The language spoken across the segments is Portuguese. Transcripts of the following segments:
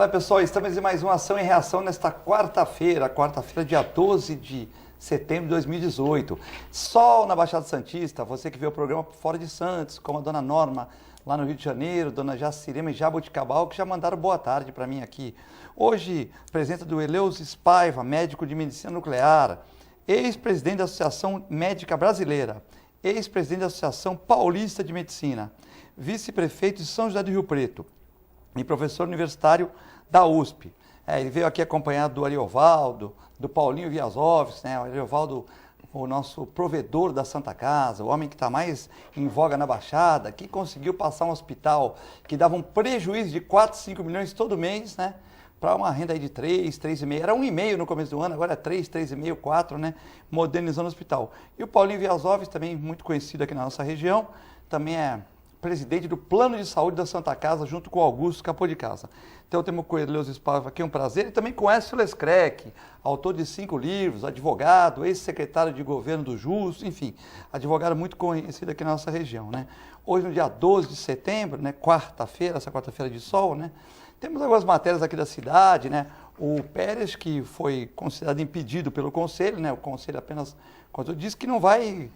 Olá pessoal, estamos em mais uma ação e reação nesta quarta-feira, dia 12 de setembro de 2018. Sol na Baixada Santista, você que vê o programa fora de Santos, como a dona Norma lá no Rio de Janeiro, dona Jacirema e Jaboticabal, que já mandaram boa tarde para mim aqui. Hoje, presença do Eleus Spaiva, médico de medicina nuclear, ex-presidente da Associação Médica Brasileira, ex-presidente da Associação Paulista de Medicina, vice-prefeito de São José do Rio Preto e professor universitário da USP. Ele veio aqui acompanhado do Ariovaldo, do Paulinho Viazovski, né? O Ariovaldo, o nosso provedor da Santa Casa, o homem que está mais em voga na Baixada, que conseguiu passar um hospital que dava um prejuízo de 4, 5 milhões todo mês, né? Para uma renda aí de 3, 3,5, era 1,5 no começo do ano, agora é 3, 3,5, 4, né? Modernizando o hospital. E o Paulinho Viazovski, também muito conhecido aqui na nossa região, também é presidente do Plano de Saúde da Santa Casa, junto com o Augusto Capô de Casa. Então temos com o Eleus Spaiva aqui, um prazer, e também com o Écio Lescrec, autor de 5 livros, advogado, ex-secretário de governo do JUS, enfim, advogado muito conhecido aqui na nossa região, né? Hoje, no dia 12 de setembro, né, quarta-feira, essa quarta-feira de sol, né, temos algumas matérias aqui da cidade, né? O Pérez, que foi considerado impedido pelo Conselho, né? O Conselho apenas disse que não vai,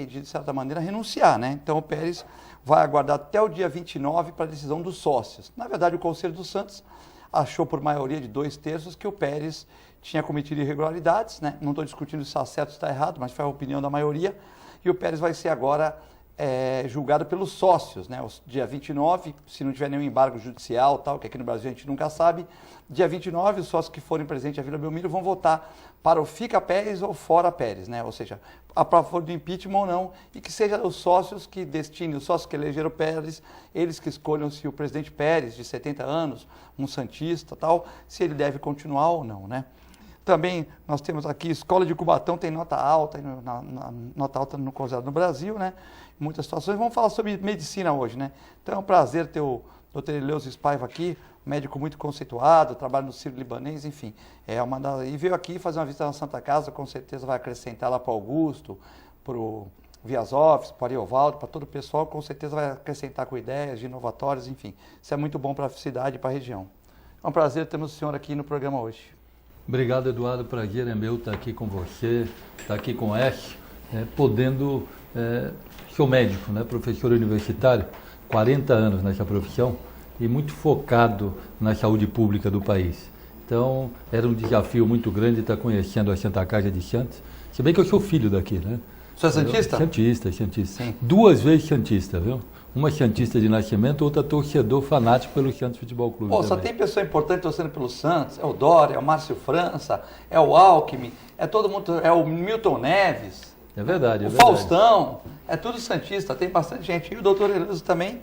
de certa maneira, renunciar, né? Então o Pérez vai aguardar até o dia 29 para a decisão dos sócios. Na verdade, o Conselho dos Santos achou por maioria de 2/3 que o Pérez tinha cometido irregularidades, né? Não estou discutindo se está certo ou está errado, mas foi a opinião da maioria. E o Pérez vai ser agora julgado pelos sócios, né? Dia 29, se não tiver nenhum embargo judicial, tal, que aqui no Brasil a gente nunca sabe, dia 29 os sócios que forem presentes à Vila Belmiro vão votar para o fica Pérez ou fora Pérez, né? Ou seja, a favor do impeachment ou não, e que seja os sócios que destinem, os sócios que elegeram Pérez, eles que escolham se o presidente Pérez, de 70 anos, um santista, tal, se ele deve continuar ou não, né? Também nós temos aqui, Escola de Cubatão tem nota alta, nota alta no considerado no Brasil, né? Em muitas situações. Vamos falar sobre medicina hoje, né? Então é um prazer ter o Dr. Eleus Spaiva aqui, médico muito conceituado, trabalha no Sírio-Libanês, enfim. E veio aqui fazer uma visita na Santa Casa, com certeza vai acrescentar lá para o Augusto, para o Viazovski, para o Ariovaldo, para todo o pessoal, com certeza vai acrescentar com ideias inovatórias, enfim. Isso é muito bom para a cidade e para a região. É um prazer termos o senhor aqui no programa hoje. Obrigado, Eduardo. Prazer é meu estar aqui com você, estar aqui com o Écio, sou médico, né, professor universitário, 40 anos nessa profissão e muito focado na saúde pública do país. Então, era um desafio muito grande estar conhecendo a Santa Casa de Santos, se bem que eu sou filho daqui, né? O senhor é santista? Santista. Sim. 2 vezes santista, viu? Uma santista de nascimento, outra torcedor fanático pelo Santos Futebol Clube. Só tem pessoa importante torcendo pelo Santos, é o Dória, é o Márcio França, é o Alckmin, é todo mundo, é o Milton Neves. É verdade, o Faustão, é tudo santista, tem bastante gente. E o doutor Eleus também,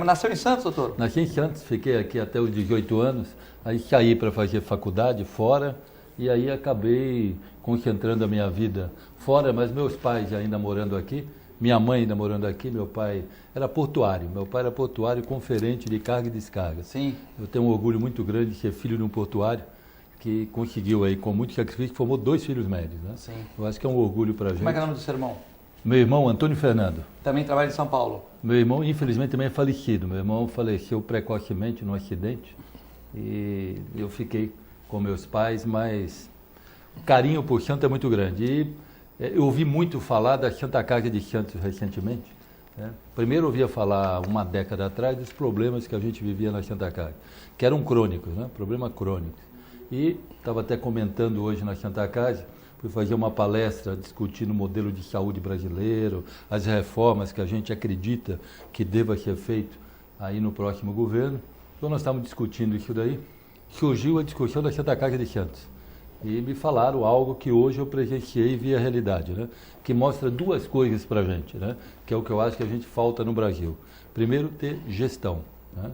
nasceu em Santos, doutor? Nasci em Santos, fiquei aqui até os 18 anos, aí saí para fazer faculdade fora, e aí acabei concentrando a minha vida fora, mas meus pais ainda morando aqui, minha mãe ainda morando aqui, meu pai era portuário conferente de carga e descarga. Sim. Eu tenho um orgulho muito grande de ser filho de um portuário que conseguiu aí, com muito sacrifício, formou 2 filhos médios, né? Sim. Eu acho que é um orgulho para a gente. Como é que é o nome do seu irmão? Meu irmão, Antônio Fernando. Também trabalha em São Paulo. Meu irmão, infelizmente, também é falecido. Meu irmão faleceu precocemente num acidente e eu fiquei com meus pais, mas o carinho por Santos é muito grande. E eu ouvi muito falar da Santa Casa de Santos recentemente. Né? Primeiro eu ouvia falar, uma década atrás, dos problemas que a gente vivia na Santa Casa, que eram crônicos, né? Problema crônico. E estava até comentando hoje na Santa Casa, fui fazer uma palestra discutindo o modelo de saúde brasileiro, as reformas que a gente acredita que deva ser feito aí no próximo governo. Então nós estávamos discutindo isso daí, surgiu a discussão da Santa Casa de Santos. E me falaram algo que hoje eu presenciei e vi a realidade, né? Que mostra 2 coisas para a gente, né? Que é o que eu acho que a gente falta no Brasil. Primeiro, ter gestão, né?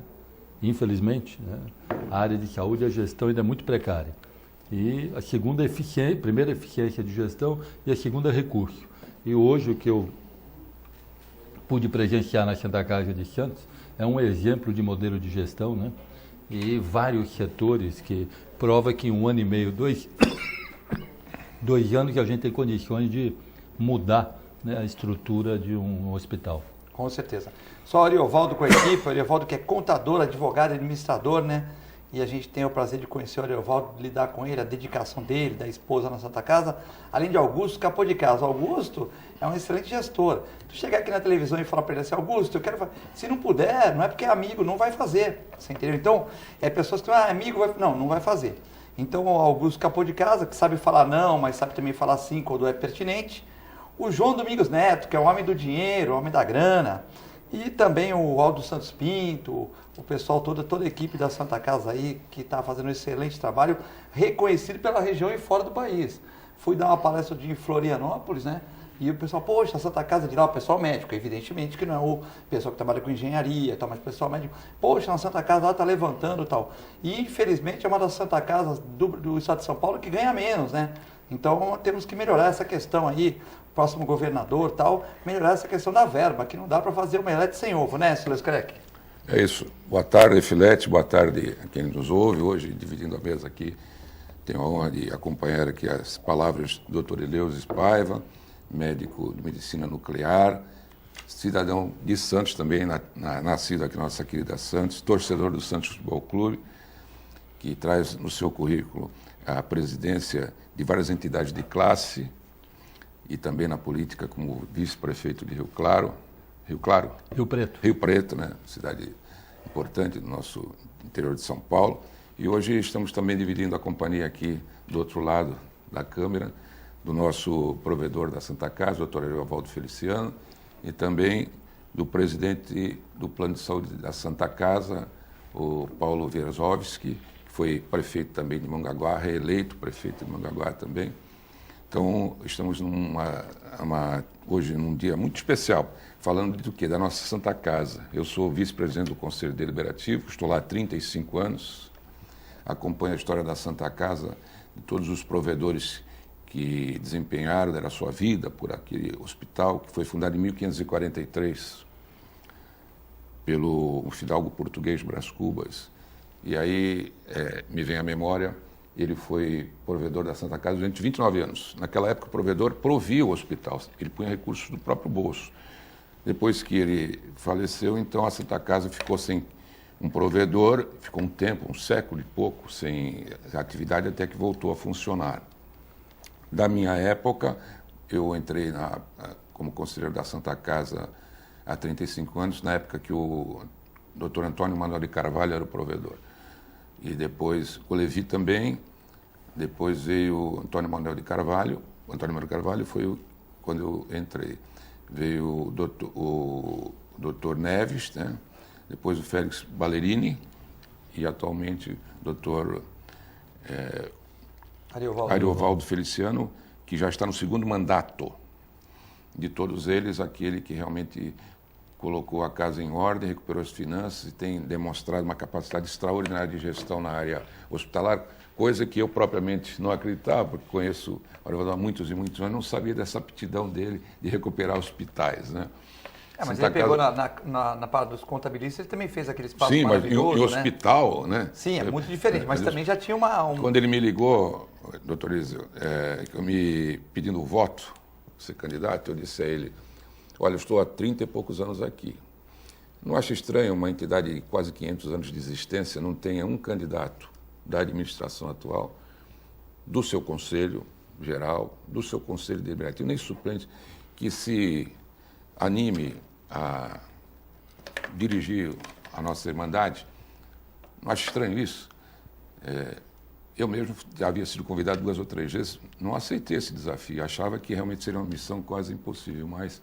Infelizmente, né? A área de saúde, a gestão ainda é muito precária. E a segunda eficiência, primeira eficiência de gestão e a segunda recurso. E hoje o que eu pude presenciar na Santa Casa de Santos é um exemplo de modelo de gestão, né? E vários setores que prova que em 1 ano e meio, 2 anos que a gente tem condições de mudar, né, a estrutura de um hospital. Com certeza. Só o Ariovaldo com a equipe, o Ariovaldo que é contador, advogado, administrador, né? e a gente tem o prazer de conhecer o Ariovaldo, de lidar com ele, a dedicação dele, da esposa na Santa Casa, além de Augusto, capô de casa. Augusto é um excelente gestor. Tu chegar aqui na televisão e falar para ele assim, Augusto, eu quero fazer. Se não puder, não é porque é amigo, não vai fazer. Você entendeu? Então, pessoas que amigo, não vai fazer. Então, o Augusto capô de casa, que sabe falar não, mas sabe também falar sim quando é pertinente. O João Domingos Neto, que é o homem do dinheiro, o homem da grana. E também o Aldo Santos Pinto, o pessoal, toda a equipe da Santa Casa aí, que está fazendo um excelente trabalho, reconhecido pela região e fora do país. Fui dar uma palestra em Florianópolis, né? E o pessoal, poxa, a Santa Casa de lá, o pessoal médico, evidentemente que não é o pessoal que trabalha com engenharia e tal, mas o pessoal médico, poxa, na Santa Casa lá está levantando e tal. E infelizmente é uma das Santa Casas do estado de São Paulo que ganha menos, né? Então temos que melhorar essa questão aí, próximo governador e tal, melhorar essa questão da verba, que não dá para fazer omelete sem ovo, né, Silas Creque? É isso. Boa tarde, Filete, boa tarde a quem nos ouve hoje, dividindo a mesa aqui. Tenho a honra de acompanhar aqui as palavras do Dr. Eleusis Paiva, médico de medicina nuclear, cidadão de Santos também, nascido aqui na nossa querida Santos, torcedor do Santos Futebol Clube, que traz no seu currículo a presidência de várias entidades de classe e também na política como vice-prefeito de Rio Preto, né? Cidade importante do nosso interior de São Paulo. E hoje estamos também dividindo a companhia aqui do outro lado da câmera, do nosso provedor da Santa Casa, o Dr. Ariovaldo Feliciano, e também do presidente do Plano de Saúde da Santa Casa, o Paulo Wierzowski, que foi prefeito também de Mongaguá, reeleito prefeito de Mongaguá também. Então, estamos hoje num dia muito especial, falando do quê? Da nossa Santa Casa. Eu sou vice-presidente do Conselho Deliberativo, estou lá há 35 anos, acompanho a história da Santa Casa, de todos os provedores que desempenharam, deram a sua vida por aquele hospital, que foi fundado em 1543 pelo fidalgo português Brás Cubas. E aí me vem à memória, ele foi provedor da Santa Casa durante 29 anos. Naquela época, o provedor provia o hospital, ele punha recursos do próprio bolso. Depois que ele faleceu, então a Santa Casa ficou sem um provedor, ficou um tempo, um século e pouco, sem atividade, até que voltou a funcionar. Da minha época, eu entrei como conselheiro da Santa Casa há 35 anos, na época que o Dr. Antônio Manuel de Carvalho era o provedor. E depois o Levi também, depois veio o Antônio Manuel de Carvalho. O Antônio Manuel de Carvalho foi quando eu entrei. Veio o Dr. Neves, né? Depois o Félix Ballerini e atualmente o Dr. Ariovaldo Feliciano, que já está no segundo mandato. De todos eles, aquele que realmente colocou a casa em ordem, recuperou as finanças e tem demonstrado uma capacidade extraordinária de gestão na área hospitalar, coisa que eu propriamente não acreditava, porque conheço o Ariovaldo há muitos e muitos anos, não sabia dessa aptidão dele de recuperar hospitais, né? Mas ele pegou na parte dos contabilistas, ele também fez aquele espaço maravilhoso, mas em hospital, né? Sim, é muito diferente, mas também já tinha Quando ele me ligou, doutor Isio, me pedindo o voto, ser candidato, eu disse a ele, olha, eu estou há 30 e poucos anos aqui. Não acho estranho uma entidade de quase 500 anos de existência não tenha um candidato da administração atual, do seu conselho geral, do seu conselho deliberativo, nem suplente, que se anime a dirigir a nossa Irmandade. Não acho estranho isso. Eu mesmo já havia sido convidado 2 ou 3 vezes, não aceitei esse desafio, achava que realmente seria uma missão quase impossível, mas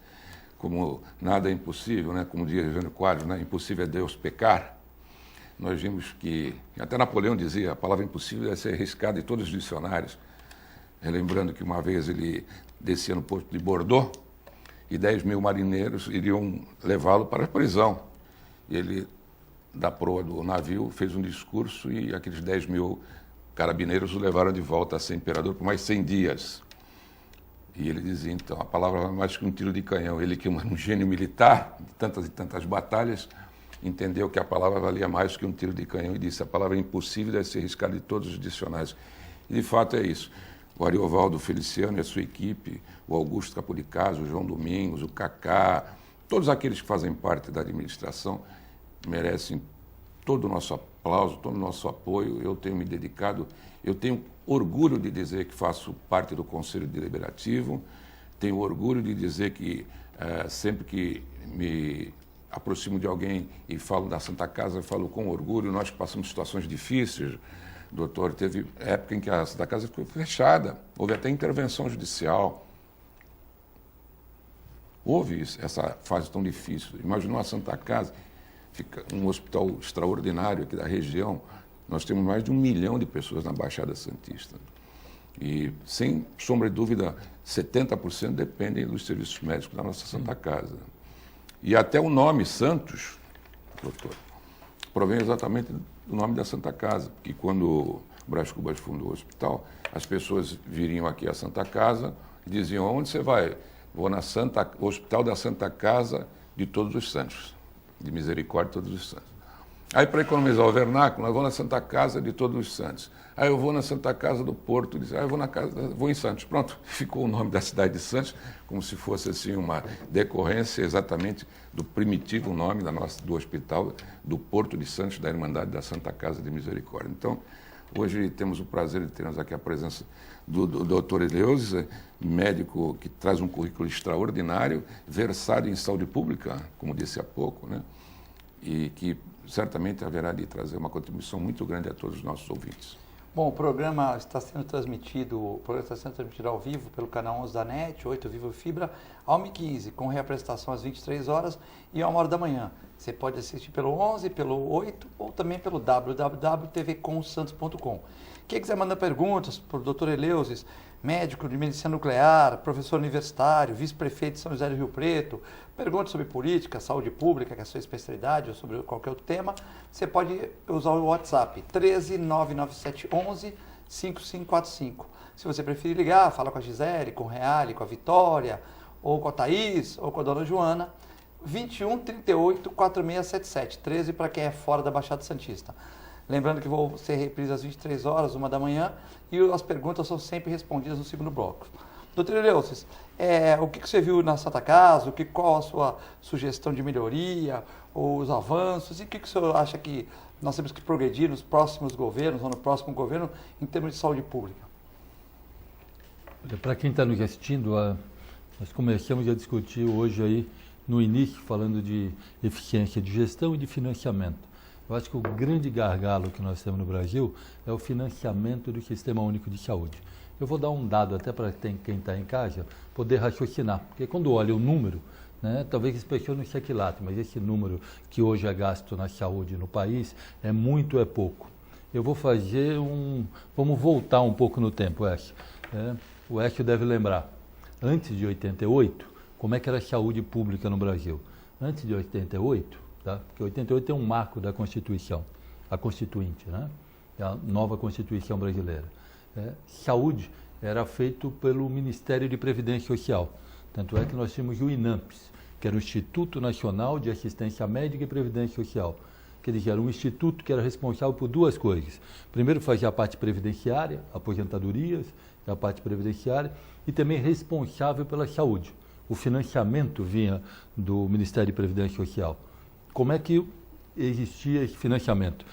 como nada é impossível, né? Como dizia Jânio Quadros, né? Impossível é Deus pecar. Nós vimos que, até Napoleão dizia, a palavra impossível deve ser arriscada em todos os dicionários. Lembrando que uma vez ele descia no porto de Bordeaux e 10 mil marinheiros iriam levá-lo para a prisão. E ele, da proa do navio, fez um discurso e aqueles 10 mil carabineiros o levaram de volta a ser imperador por mais 100 dias. E ele dizia, então, a palavra vai mais que um tiro de canhão. Ele, que é um gênio militar, de tantas e tantas batalhas, entendeu que a palavra valia mais que um tiro de canhão e disse, a palavra é impossível, deve ser arriscada de todos os dicionários. E, de fato, é isso. O Ariovaldo Feliciano e a sua equipe, o Augusto Capô de Casa, o João Domingos, o Cacá, todos aqueles que fazem parte da administração merecem todo o nosso aplauso, todo o nosso apoio. Eu tenho me dedicado, eu tenho orgulho de dizer que faço parte do Conselho Deliberativo, tenho orgulho de dizer que sempre que me aproximo de alguém e falo da Santa Casa, eu falo com orgulho. Nós que passamos situações difíceis, doutor, teve época em que a Santa Casa ficou fechada, houve até intervenção judicial. Houve essa fase tão difícil. Imaginou a Santa Casa, fica um hospital extraordinário aqui da região. Nós temos mais de 1 milhão de pessoas na Baixada Santista. E, sem sombra de dúvida, 70% dependem dos serviços médicos da nossa Santa Casa. E até o nome Santos, doutor, provém exatamente do nome da Santa Casa, porque quando o Brás Cubas fundou o hospital, as pessoas viriam aqui à Santa Casa e diziam: onde você vai? Vou no Hospital da Santa Casa de Todos os Santos, de Misericórdia de Todos os Santos. Aí, para economizar o vernáculo, eu vou na Santa Casa de Todos os Santos. Aí eu vou na Santa Casa do Porto, eu vou em Santos. Pronto, ficou o nome da cidade de Santos, como se fosse assim uma decorrência exatamente do primitivo nome do hospital do Porto de Santos, da Irmandade da Santa Casa de Misericórdia. Então, hoje temos o prazer de termos aqui a presença do Dr. Eleusis, médico que traz um currículo extraordinário, versado em saúde pública, como disse há pouco, né? E que certamente haverá de trazer uma contribuição muito grande a todos os nossos ouvintes. Bom, o programa está sendo transmitido ao vivo pelo canal 11 da NET, 8 Vivo Fibra, ao 1h15, com reapresentação às 23 horas e à 1h da manhã. Você pode assistir pelo 11, pelo 8 ou também pelo www.tvcomsantos.com. Quem quiser mandar perguntas para o Dr. Eleusis, médico de medicina nuclear, professor universitário, vice-prefeito de São José do Rio Preto, perguntas sobre política, saúde pública, que é a sua especialidade, ou sobre qualquer outro tema, você pode usar o WhatsApp 13997115545. Se você preferir ligar, fala com a Gisele, com o Reale, com a Vitória, ou com a Thaís, ou com a Dona Joana, 21 38 4677, 13 para quem é fora da Baixada Santista. Lembrando que vou ser reprise às 23 horas, 1 da manhã, e as perguntas são sempre respondidas no segundo bloco. Doutor Eleusis, o que você viu na Santa Casa, qual a sua sugestão de melhoria, ou os avanços, e o que o senhor acha que nós temos que progredir nos próximos governos, ou no próximo governo, em termos de saúde pública? Para quem está nos assistindo, nós começamos a discutir hoje aí, no início, falando de eficiência de gestão e de financiamento. Eu acho que o grande gargalo que nós temos no Brasil é o financiamento do Sistema Único de Saúde. Eu vou dar um dado até para quem está em casa poder raciocinar, porque quando olha o número, né, talvez expressione no checkmate, mas esse número que hoje é gasto na saúde no país é muito, é pouco. Eu vou fazer vamos voltar um pouco no tempo, Écio. O Écio deve lembrar, antes de 88, como é que era a saúde pública no Brasil? Antes de 88, tá? Porque 88 é um marco da Constituição, a Constituinte, né? É a nova Constituição brasileira. Saúde era feito pelo Ministério de Previdência Social. Tanto é que nós tínhamos o INAMPS, que era o Instituto Nacional de Assistência Médica e Previdência Social. Quer dizer, era um instituto que era responsável por duas coisas. Primeiro, fazia a parte previdenciária, aposentadorias, a parte previdenciária, e também responsável pela saúde. O financiamento vinha do Ministério de Previdência Social. Como é que existia esse financiamento?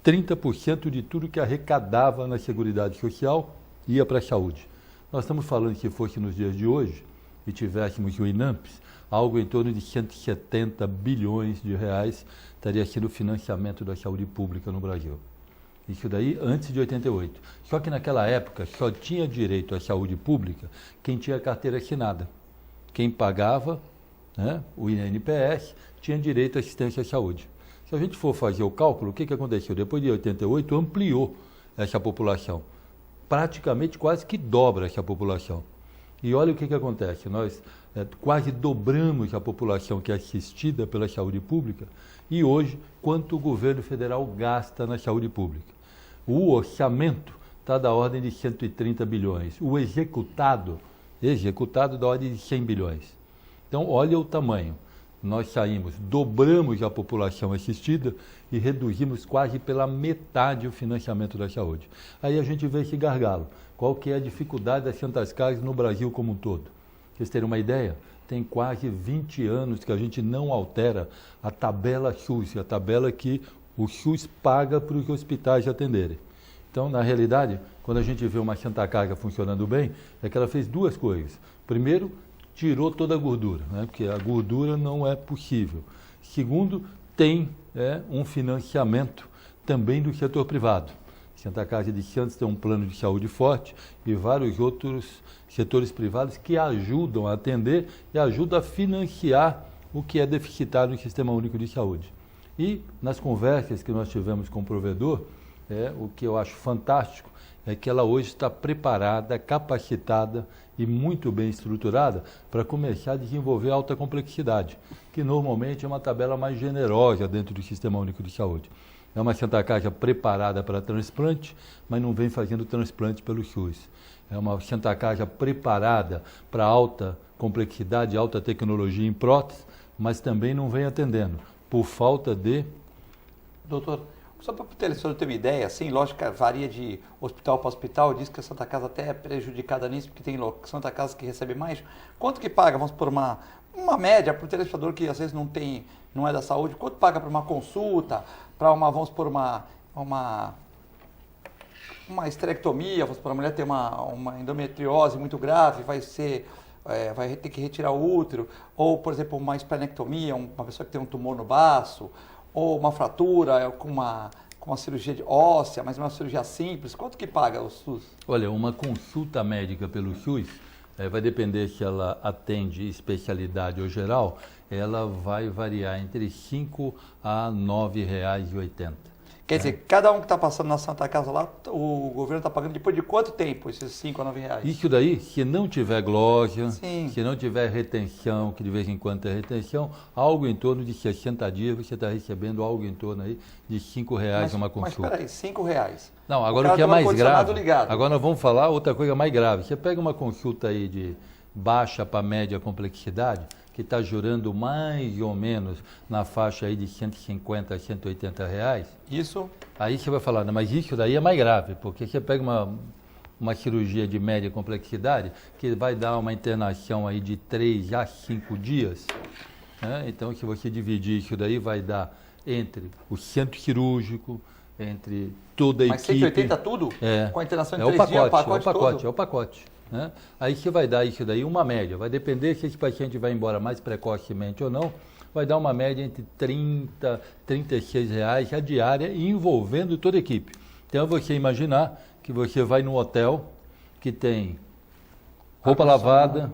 30% de tudo que arrecadava na Seguridade Social ia para a saúde. Nós estamos falando que fosse nos dias de hoje e tivéssemos o INAMPS, algo em torno de 170 bilhões de reais estaria sendo o financiamento da saúde pública no Brasil. Isso daí antes de 88. Só que naquela época só tinha direito à saúde pública quem tinha carteira assinada. Quem pagava, né, o INPS, tinha direito à assistência à saúde. Se a gente for fazer o cálculo, o que aconteceu? Depois de 88, ampliou essa população. Praticamente quase que dobra essa população. E olha o que acontece. Nós quase dobramos a população que é assistida pela saúde pública e hoje, quanto o governo federal gasta na saúde pública? O orçamento está da ordem de 130 bilhões. O executado da ordem de 100 bilhões. Então, olha o tamanho. Nós dobramos a população assistida e reduzimos quase pela metade o financiamento da saúde. Aí a gente vê esse gargalo. Qual que é a dificuldade das Santas Casas no Brasil como um todo? Vocês terem uma ideia? Tem quase 20 anos que a gente não altera a tabela SUS, a tabela que O SUS paga para os hospitais atenderem. Então, na realidade, quando a gente vê uma Santa Casa funcionando bem, é que ela fez duas coisas. Primeiro, tirou toda a gordura, né? Porque a gordura não é possível. Segundo, tem um financiamento também do setor privado. Santa Casa de Santos tem um plano de saúde forte e vários outros setores privados que ajudam a atender e ajudam a financiar o que é deficitário no Sistema Único de Saúde. E nas conversas que nós tivemos com o provedor, o que eu acho fantástico é que ela hoje está preparada, capacitada e muito bem estruturada para começar a desenvolver alta complexidade, que normalmente é uma tabela mais generosa dentro do Sistema Único de Saúde. É uma Santa Casa preparada para transplante, mas não vem fazendo transplante pelo SUS. É uma Santa Casa preparada para alta complexidade, alta tecnologia em prótese, mas também não vem atendendo, por falta de... Doutor, só para o telespectador ter uma ideia, assim, lógico que varia de hospital para hospital, diz que a Santa Casa até é prejudicada nisso, porque tem Santa Casa que recebe mais. Quanto que paga, vamos por uma média para o telespectador que às vezes não é da saúde, quanto paga para uma consulta, para vamos por uma esterectomia, vamos por uma mulher ter uma endometriose muito grave, vai ter que retirar o útero, ou, por exemplo, uma esplenectomia, uma pessoa que tem um tumor no baço, ou uma fratura com uma cirurgia óssea, mas uma cirurgia simples, quanto que paga o SUS? Olha, uma consulta médica pelo SUS, vai depender se ela atende especialidade ou geral, ela vai variar entre R$ 5 a R$ 9,80. Quer dizer, cada um que está passando na Santa Casa lá, o governo está pagando depois de quanto tempo esses R$ 5 a R$ 9? Isso daí, se não tiver glória, Sim. se não tiver retenção, que de vez em quando tem retenção, algo em torno de 60 dias você está recebendo algo em torno aí de R$ 5,00 uma consulta. Mas peraí, R$ 5,00? Não, agora o que é mais grave, ligado. agora nós vamos falar outra coisa mais grave. Você pega uma consulta aí de baixa para média complexidade, que está jurando mais ou menos na faixa aí de 150 a 180 reais. Isso? Aí você vai falar, não, mas isso daí é mais grave, porque você pega uma cirurgia de média complexidade que vai dar uma internação aí de 3 a 5 dias. Né? Então, se você dividir isso daí, vai dar entre o centro cirúrgico, entre toda a mas equipe... Mas 180 tudo? Com a internação de 3 dias, É o pacote. Né? Aí você vai dar isso daí uma média, vai depender se esse paciente vai embora mais precocemente ou não, vai dar uma média entre 30 e 36 reais a diária, envolvendo toda a equipe. Então você imaginar que você vai num hotel que tem roupa lavada,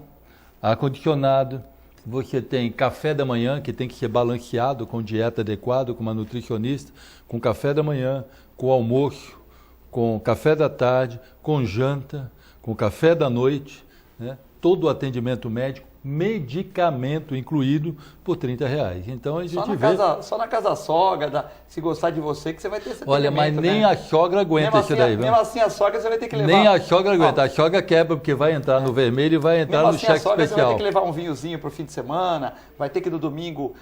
ar-condicionado, você tem café da manhã, que tem que ser balanceado com dieta adequada, com uma nutricionista, com café da manhã, com almoço, com café da tarde, com janta, com café da noite, né? Todo o atendimento médico, medicamento incluído, por R$30. Então a gente só na casa da sogra, se gostar de você, que você vai ter esse Olha, mas nem a sogra aguenta isso daí. Mesmo assim a sogra você vai ter que levar... Nem a sogra aguenta. A sogra quebra porque vai entrar no vermelho e vai entrar no cheque especial. Você vai ter que levar um vinhozinho para o fim de semana, vai ter que no domingo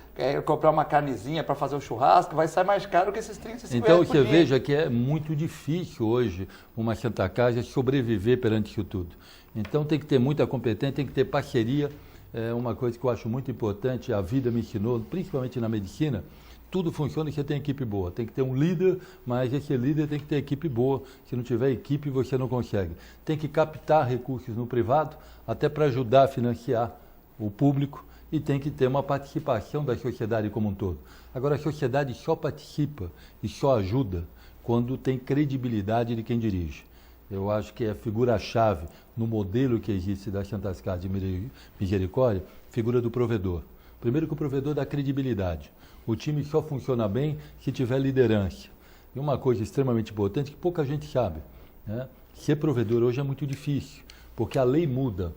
comprar uma carnezinha para fazer o churrasco, vai sair mais caro que esses 30, 50 Então você veja que é muito difícil hoje uma Santa Casa sobreviver perante isso tudo. Então tem que ter muita competência, tem que ter parceria. É uma coisa que eu acho muito importante, a vida me ensinou, principalmente na medicina, tudo funciona se você tem equipe boa. Tem que ter um líder, mas esse líder tem que ter equipe boa. Se não tiver equipe, você não consegue. Tem que captar recursos no privado, até para ajudar a financiar o público, e tem que ter uma participação da sociedade como um todo. Agora, a sociedade só participa e só ajuda quando tem credibilidade de quem dirige. Eu acho que é a figura-chave no modelo que existe das Santas Casas de Misericórdia, figura do provedor. Primeiro que o provedor dá credibilidade. O time só funciona bem se tiver liderança. E uma coisa extremamente importante que pouca gente sabe, né? Ser provedor hoje é muito difícil, porque a lei muda.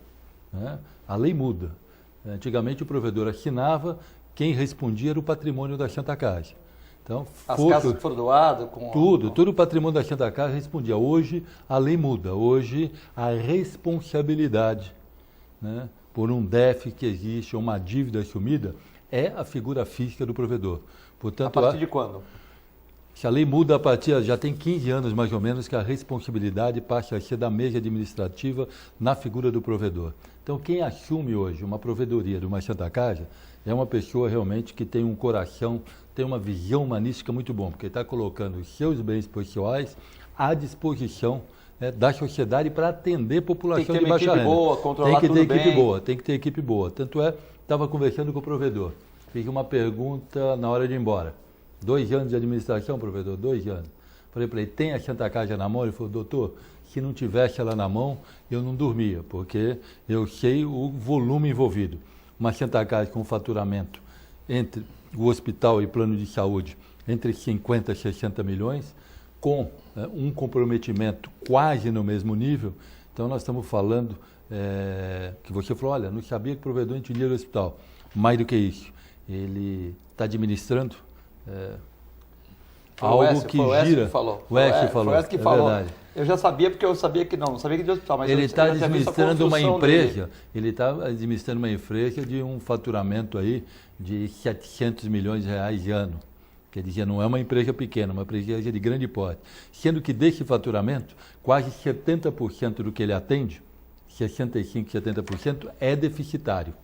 Né? A lei muda. Antigamente o provedor assinava, quem respondia era o patrimônio da Santa Casa. Então, as casas que foram doadas? Tudo o patrimônio da Santa Casa respondia. Hoje a lei muda, hoje a responsabilidade, né, por um déficit que existe, ou uma dívida assumida, é a figura física do provedor. Portanto, a partir de quando? Se a lei muda a partir, já tem 15 anos mais ou menos que a responsabilidade passa a ser da mesa administrativa na figura do provedor. Então, quem assume hoje uma provedoria de uma Santa Casa é uma pessoa realmente que tem um coração, tem uma visão humanística muito bom, porque está colocando os seus bens pessoais à disposição da sociedade para atender a população de baixa renda. Tem que ter equipe boa, controlar tudo bem. Tem que ter equipe boa. Tanto estava conversando com o provedor, fiz uma pergunta na hora de ir embora. 2 anos de administração, provedor, 2 anos. Falei para ele, tem a Santa Casa na mão? Ele falou, doutor, se não tivesse ela na mão, eu não dormia, porque eu sei o volume envolvido. Uma Santa Casa com faturamento entre o hospital e plano de saúde, entre 50 e 60 milhões, com um comprometimento quase no mesmo nível. Então, nós estamos falando que você falou, olha, não sabia que o provedor tinha dinheiro do hospital. Mais do que isso, ele está administrando algo que gira. O Wes que falou. Verdade. Eu já sabia, porque eu sabia que não sabia que de hospital, mas ele está administrando uma empresa, ele está administrando uma empresa de um faturamento aí de 700 milhões de reais ano. Quer dizer, não é uma empresa pequena, uma empresa de grande porte. Sendo que desse faturamento, quase 70% do que ele atende, 65%, 70%, é deficitário.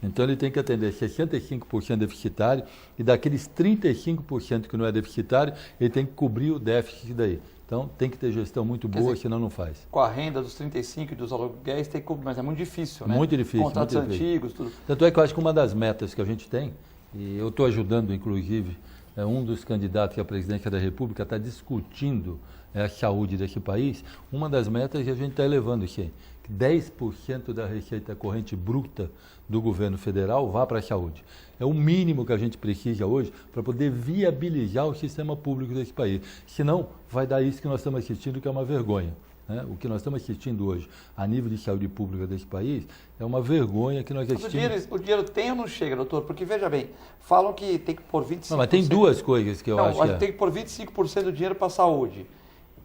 Então ele tem que atender 65% deficitário e daqueles 35% que não é deficitário, ele tem que cobrir o déficit daí. Então tem que ter gestão muito boa, dizer, senão não faz. Com a renda dos 35% e dos aluguéis tem que cobrir, mas é muito difícil, né? Muito difícil. Contratos muito antigos, difícil. Tudo. Tanto é que eu acho que uma das metas que a gente tem, e eu estou ajudando inclusive, um dos candidatos à presidência da República está discutindo a saúde desse país, uma das metas que a gente está elevando isso aí, que 10% da receita corrente bruta do governo federal vá para a saúde. É o mínimo que a gente precisa hoje para poder viabilizar o sistema público desse país. Senão, vai dar isso que nós estamos assistindo, que é uma vergonha. Né? O que nós estamos assistindo hoje, a nível de saúde pública desse país, é uma vergonha que nós assistimos. Mas o dinheiro tem ou não chega, doutor? Porque, veja bem, falam que tem que pôr 25%. Não, mas tem duas coisas que eu acho que tem que pôr 25% do dinheiro para a saúde.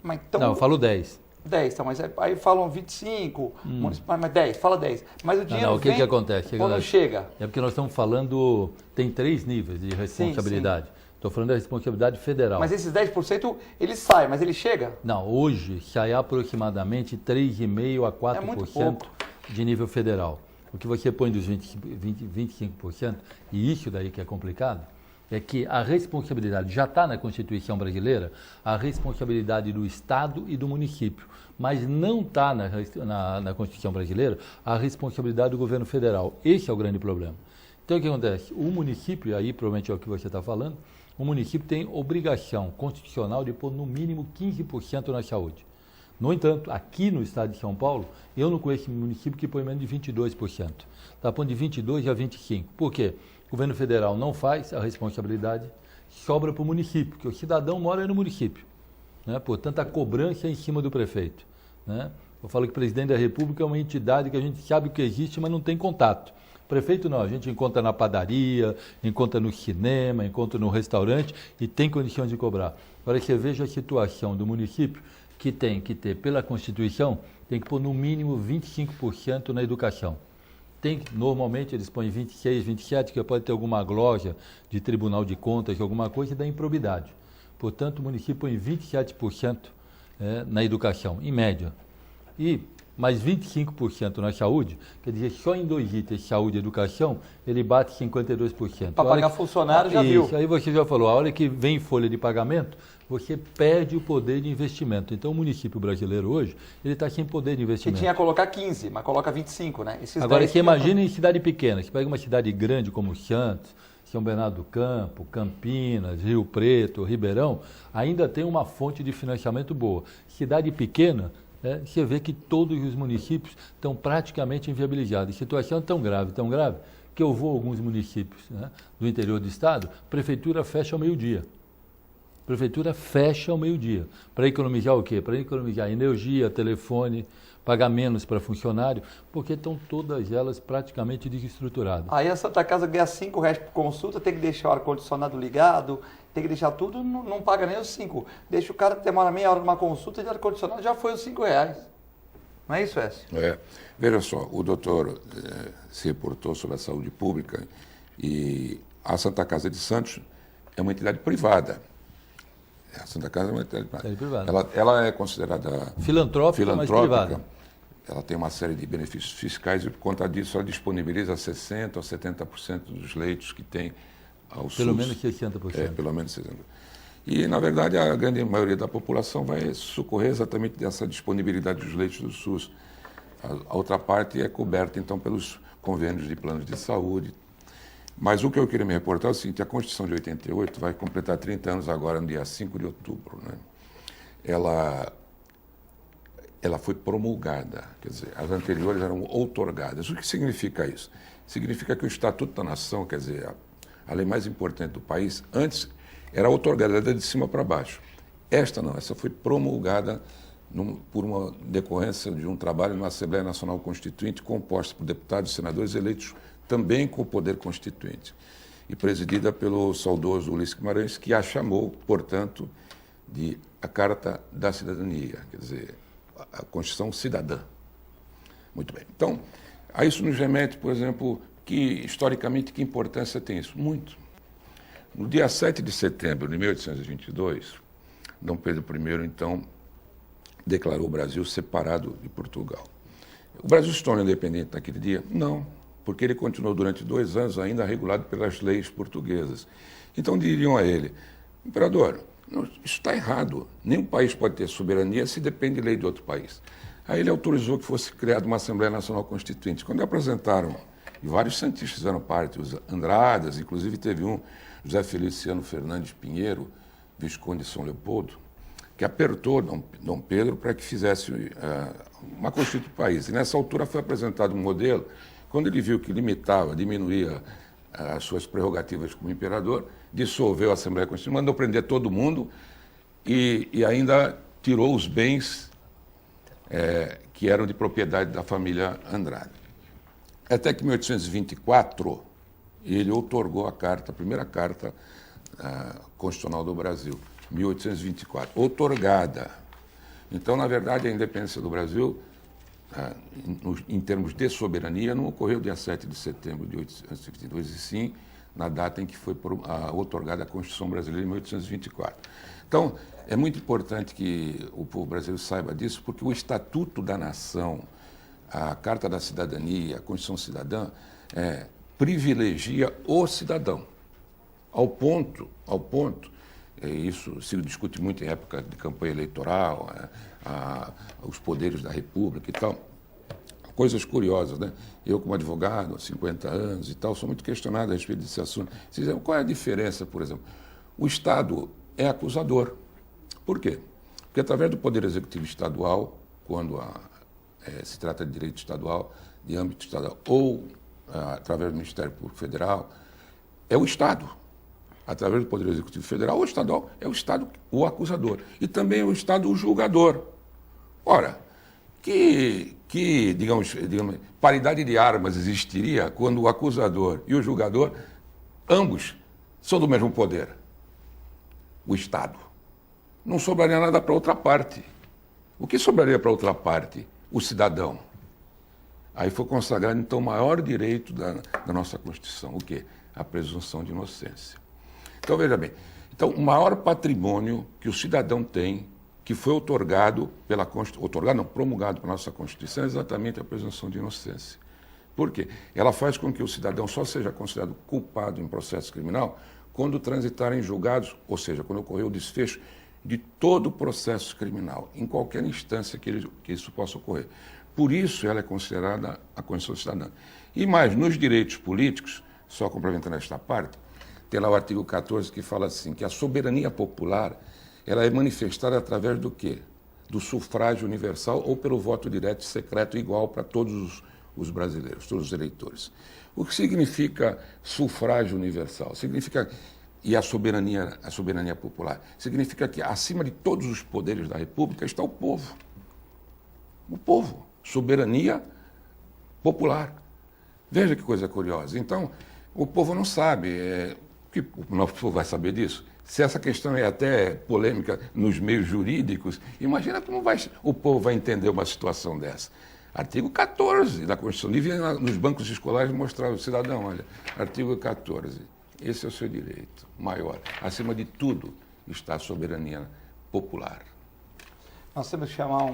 Mas, então, não, eu falo 10. 10, então, mas aí falam 25, mas 10, fala 10. Mas o dinheiro o que acontece? Quando não chega? É porque nós estamos falando, tem 3 níveis de responsabilidade. Estou falando da responsabilidade federal. Mas esses 10%, ele sai, mas ele chega? Não, hoje sai aproximadamente 3,5% a 4% de nível federal. O que você põe dos 25%, e isso daí que é complicado, é que a responsabilidade já está na Constituição brasileira, a responsabilidade do Estado e do município, mas não está na Constituição brasileira a responsabilidade do governo federal. Esse é o grande problema. Então, o que acontece? O município, aí provavelmente é o que você está falando, o município tem obrigação constitucional de pôr no mínimo 15% na saúde. No entanto, aqui no estado de São Paulo, eu não conheço município que põe menos de 22%. Está pondo de 22% a 25%. Por quê? O governo federal não faz a responsabilidade, sobra para o município, porque o cidadão mora no município. Né? Portanto, a cobrança é em cima do prefeito. Né? Eu falo que o presidente da República é uma entidade que a gente sabe que existe, mas não tem contato. Prefeito não, a gente encontra na padaria, encontra no cinema, encontra no restaurante e tem condições de cobrar. Agora você veja a situação do município, que tem que ter, pela Constituição, tem que pôr no mínimo 25% na educação. Normalmente eles põem 26%, 27%, que pode ter alguma glória de Tribunal de Contas, alguma coisa, e dá improbidade. Portanto, o município põe 27% na educação, em média. E mais 25% na saúde, quer dizer, só em 2 itens, saúde e educação, ele bate 52%. Para pagar funcionário, já viu. Aí você já falou, a hora que vem folha de pagamento, você perde o poder de investimento. Então, o município brasileiro hoje, ele está sem poder de investimento. Que tinha que colocar 15, mas coloca 25, né? Agora, você imagina em cidade pequena, você pega uma cidade grande como Santos, São Bernardo do Campo, Campinas, Rio Preto, Ribeirão, ainda tem uma fonte de financiamento boa. Cidade pequena, você vê que todos os municípios estão praticamente inviabilizados. A situação é tão grave, que eu vou a alguns municípios do interior do estado, a prefeitura fecha ao meio-dia. Prefeitura fecha ao meio-dia. Para economizar o quê? Para economizar energia, telefone, pagar menos para funcionário, porque estão todas elas praticamente desestruturadas. Aí a Santa Casa ganha R$5 por consulta, tem que deixar o ar-condicionado ligado, tem que deixar tudo, não paga nem os 5. Deixa o cara demora meia hora numa consulta de ar-condicionado, já foi os R$5. Não é isso, Écio? Veja só, o doutor se reportou sobre a saúde pública e a Santa Casa de Santos é uma entidade privada. A Santa Casa é uma entidade privada. Ela é considerada filantrópica, mas privada. ela tem uma série de benefícios fiscais e, por conta disso, ela disponibiliza 60% a 70% dos leitos que tem ao SUS. Pelo menos 60%. Pelo menos 60%. E, na verdade, a grande maioria da população vai socorrer exatamente dessa disponibilidade dos leitos do SUS. A outra parte é coberta, então, pelos convênios de planos de saúde. Mas o que eu queria me reportar é o seguinte: a Constituição de 88 vai completar 30 anos agora, no dia 5 de outubro. Né? Ela foi promulgada, quer dizer, as anteriores eram outorgadas. O que significa isso? Significa que o Estatuto da Nação, quer dizer, a lei mais importante do país, antes era outorgada, era de cima para baixo. Esta não, essa foi promulgada por uma decorrência de um trabalho na Assembleia Nacional Constituinte, composta por deputados e senadores eleitos também com o poder constituinte, e presidida pelo saudoso Ulisses Guimarães, que a chamou, portanto, de a Carta da Cidadania, quer dizer, a Constituição Cidadã. Muito bem. Então, a isso nos remete, por exemplo, que, historicamente, que importância tem isso? Muito. No dia 7 de setembro de 1822, Dom Pedro I, então, declarou o Brasil separado de Portugal. O Brasil se torna independente naquele dia? Não, porque ele continuou durante 2 anos ainda regulado pelas leis portuguesas. Então diriam a ele: imperador, isso está errado. Nenhum país pode ter soberania se depende de lei de outro país. Aí ele autorizou que fosse criada uma Assembleia Nacional Constituinte. Quando apresentaram, e vários santistas fizeram parte, os Andradas, inclusive teve um, José Feliciano Fernandes Pinheiro, Visconde de São Leopoldo, que apertou Dom Pedro para que fizesse uma Constituição do país. E nessa altura foi apresentado um modelo. Quando ele viu que limitava, diminuía as suas prerrogativas como imperador, dissolveu a Assembleia Constituinte, mandou prender todo mundo e ainda tirou os bens que eram de propriedade da família Andrade. Até que em 1824 ele outorgou a primeira carta constitucional do Brasil, 1824, outorgada. Então, na verdade, a independência do Brasil, em termos de soberania, não ocorreu dia 7 de setembro de 1822, e sim na data em que foi outorgada a Constituição Brasileira, em 1824. Então, é muito importante que o povo brasileiro saiba disso, porque o Estatuto da Nação, a Carta da Cidadania, a Constituição Cidadã, privilegia o cidadão, ao ponto, isso se discute muito em época de campanha eleitoral, os poderes da República e tal, coisas curiosas, né? Eu, como advogado, há 50 anos e tal, sou muito questionado a respeito desse assunto. Vocês dizem, qual é a diferença, por exemplo? O Estado é acusador. Por quê? Porque através do Poder Executivo Estadual, quando se trata de direito estadual, de âmbito estadual, ou através do Ministério Público Federal, é o Estado. Através do Poder Executivo Federal ou estadual, é o Estado o acusador. E também é o Estado o julgador. Ora, digamos, paridade de armas existiria quando o acusador e o julgador, ambos, são do mesmo poder? O Estado. Não sobraria nada para outra parte. O que sobraria para outra parte? O cidadão. Aí foi consagrado, então, o maior direito da nossa Constituição. O quê? A presunção de inocência. Então, veja bem, o maior patrimônio que o cidadão tem, que foi promulgado pela nossa Constituição, é exatamente a presunção de inocência. Por quê? Ela faz com que o cidadão só seja considerado culpado em processo criminal quando transitar em julgados, ou seja, quando ocorrer o desfecho de todo o processo criminal, em qualquer instância que isso possa ocorrer. Por isso ela é considerada a Constituição Cidadã. E mais, nos direitos políticos, só complementando esta parte, tem lá o artigo 14 que fala assim, que a soberania popular ela é manifestada através do quê? Do sufrágio universal ou pelo voto direto e secreto igual para todos os brasileiros, todos os eleitores. O que significa sufrágio universal? Significa, e a soberania popular, significa que acima de todos os poderes da República está o povo. O povo. Soberania popular. Veja que coisa curiosa. Então, o povo não sabe. O nosso povo vai saber disso? Se essa questão é até polêmica nos meios jurídicos, imagina como o povo vai entender uma situação dessa. Artigo 14 da Constituição. Devia nos bancos escolares mostrar ao cidadão, olha, artigo 14, esse é o seu direito maior. Acima de tudo está a soberania popular. Nós temos que chamar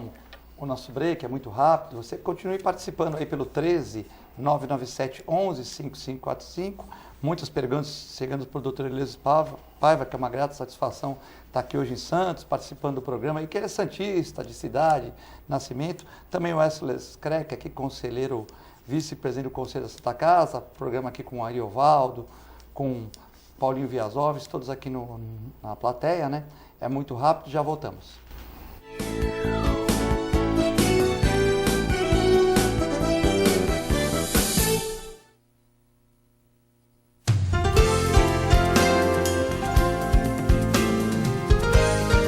o nosso break, é muito rápido. Você continue participando aí pelo 13 997 11 5545. Muitas perguntas chegando para o Dr. Elias Paiva, que é uma grata satisfação estar aqui hoje em Santos, participando do programa, e que ele é santista, de cidade, nascimento. Também o Wesley Skreck, aqui conselheiro, vice-presidente do Conselho da Santa Casa, programa aqui com o Ariovaldo, com Paulinho Viazoves, todos aqui na plateia, né? É muito rápido, já voltamos.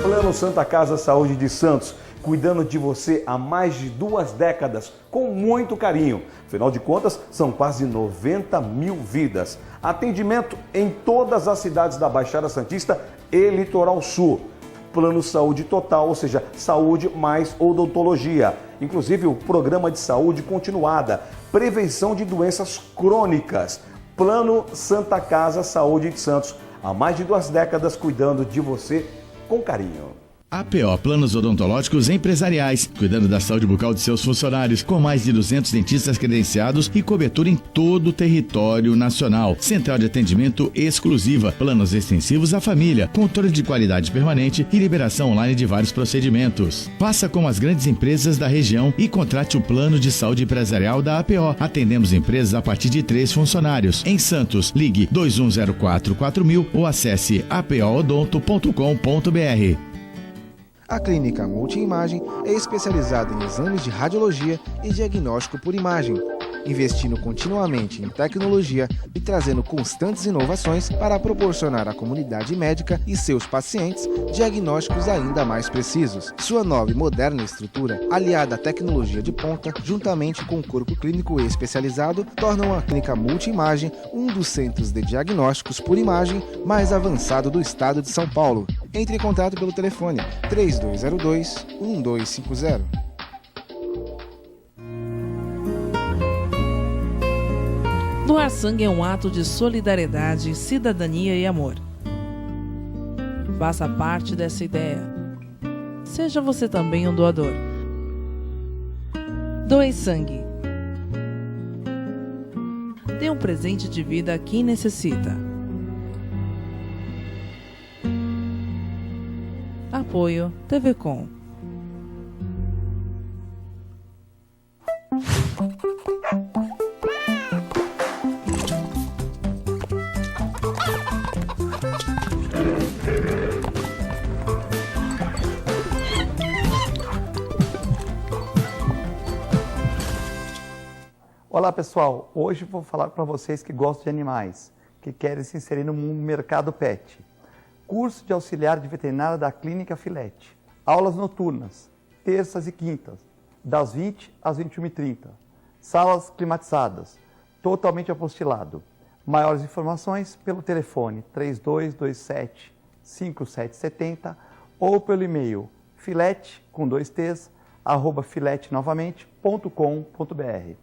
Plano Santa Casa Saúde de Santos, cuidando de você há mais de 2 décadas, com muito carinho. Afinal de contas, são quase 90 mil vidas. Atendimento em todas as cidades da Baixada Santista e Litoral Sul. Plano Saúde Total, ou seja, saúde mais odontologia. Inclusive o programa de saúde continuada, prevenção de doenças crônicas. Plano Santa Casa Saúde de Santos, há mais de 2 décadas cuidando de você com carinho. APO Planos Odontológicos Empresariais, cuidando da saúde bucal de seus funcionários, com mais de 200 dentistas credenciados e cobertura em todo o território nacional. Central de atendimento exclusiva, planos extensivos à família, controle de qualidade permanente e liberação online de vários procedimentos. Faça como as grandes empresas da região e contrate o plano de saúde empresarial da APO. Atendemos empresas a partir de 3 funcionários. Em Santos, ligue 2104-4000 ou acesse apoodonto.com.br. A Clínica Multiimagem é especializada em exames de radiologia e diagnóstico por imagem, investindo continuamente em tecnologia e trazendo constantes inovações para proporcionar à comunidade médica e seus pacientes diagnósticos ainda mais precisos. Sua nova e moderna estrutura, aliada à tecnologia de ponta, juntamente com o corpo clínico especializado, tornam a Clínica Multiimagem um dos centros de diagnósticos por imagem mais avançado do estado de São Paulo. Entre em contato pelo telefone 3202-1250. Doar sangue é um ato de solidariedade, cidadania e amor. Faça parte dessa ideia. Seja você também um doador. Doe sangue. Dê um presente de vida a quem necessita. Apoio TV Com. Olá pessoal, hoje vou falar para vocês que gostam de animais, que querem se inserir no mercado pet. Curso de auxiliar de veterinária da Clínica Filete. Aulas noturnas, terças e quintas, das 20 às 21h30. Salas climatizadas, totalmente apostilado. Maiores informações pelo telefone 3227-5770 ou pelo e-mail filete, com 2 T's, @filetenovamente.com.br.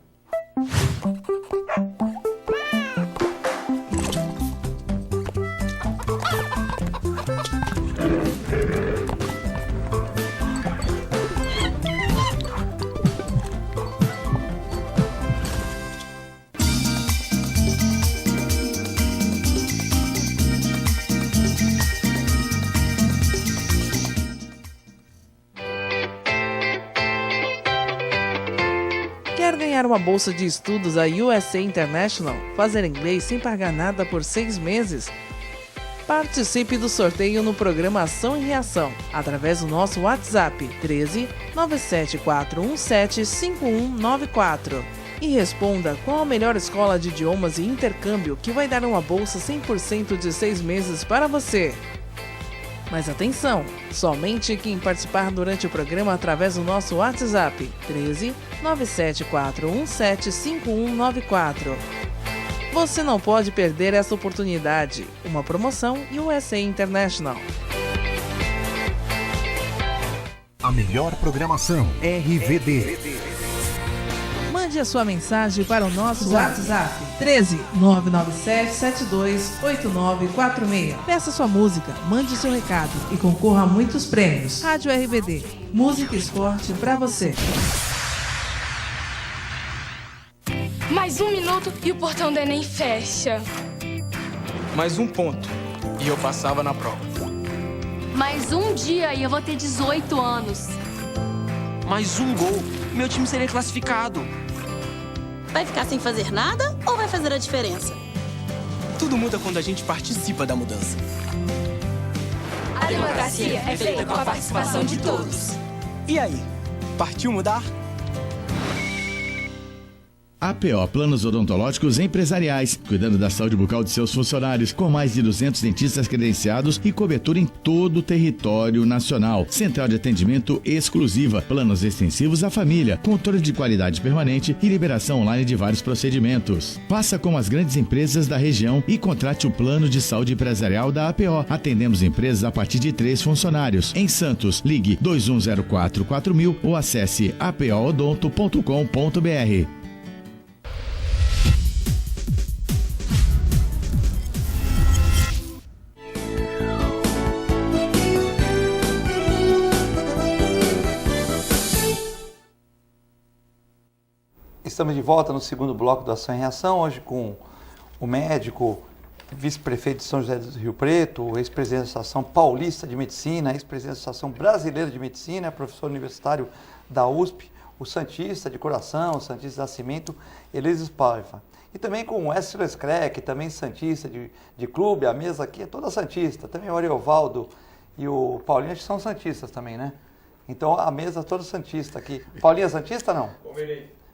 Quer ganhar uma bolsa de estudos da USA International? Fazer inglês sem pagar nada por 6 meses? Participe do sorteio no programa Ação e Reação, através do nosso WhatsApp 13 97417 5194. E responda qual a melhor escola de idiomas e intercâmbio que vai dar uma bolsa 100% de 6 meses para você. Mas atenção, somente quem participar durante o programa através do nosso WhatsApp 13 97417 5194. Você não pode perder essa oportunidade. Uma promoção USA International. A melhor programação RVD. Mande Mande a sua mensagem para o nosso WhatsApp 13 997 72 8946. Peça sua música, mande seu recado e concorra a muitos prêmios. Rádio RBD, música e esporte para você. Mais 1 minuto e o portão do Enem fecha. Mais 1 ponto e eu passava na prova. Mais um dia e eu vou ter 18 anos. Mais 1 gol, meu time seria classificado. Vai ficar sem fazer nada ou vai fazer a diferença? Tudo muda quando a gente participa da mudança. A democracia é feita com a participação de todos. E aí, partiu mudar? APO Planos Odontológicos Empresariais, cuidando da saúde bucal de seus funcionários, com mais de 200 dentistas credenciados e cobertura em todo o território nacional. Central de atendimento exclusiva, planos extensivos à família, controle de qualidade permanente e liberação online de vários procedimentos. Faça como as grandes empresas da região e contrate o plano de saúde empresarial da APO. Atendemos empresas a partir de 3 funcionários. Em Santos, ligue 2104-4000 ou acesse apoodonto.com.br. Estamos de volta no segundo bloco do Ação e Reação, hoje com o médico, vice-prefeito de São José do Rio Preto, o ex-presidente da Associação Paulista de Medicina, ex-presidente da Associação Brasileira de Medicina, professor universitário da USP, o santista de coração, o santista de nascimento, Elísio Paiva. E também com o Wesley Screck, também santista de clube, a mesa aqui é toda santista, também o Ariovaldo e o Paulinho acho que são santistas também, né? Então a mesa toda santista aqui. Paulinho é santista não?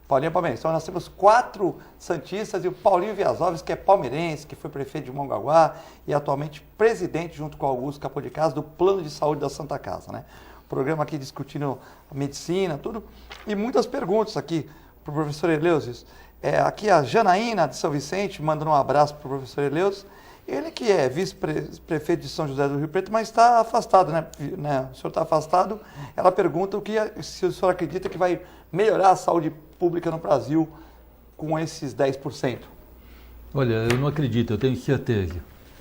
Paulinho é palmeirense. Então nós temos 4 santistas e o Paulinho Viazovski, que é palmeirense, que foi prefeito de Mongaguá e atualmente presidente, junto com o Augusto Capô de Casa, do Plano de Saúde da Santa Casa, né? O programa aqui discutindo a medicina, tudo. E muitas perguntas aqui para o professor Eleusis. Aqui a Janaína de São Vicente, mandando um abraço para o professor Eleusis. Ele que é vice-prefeito de São José do Rio Preto, mas está afastado, né? O senhor está afastado. Ela pergunta se o senhor acredita que vai melhorar a saúde pública no Brasil com esses 10%. Olha, eu não acredito, eu tenho certeza.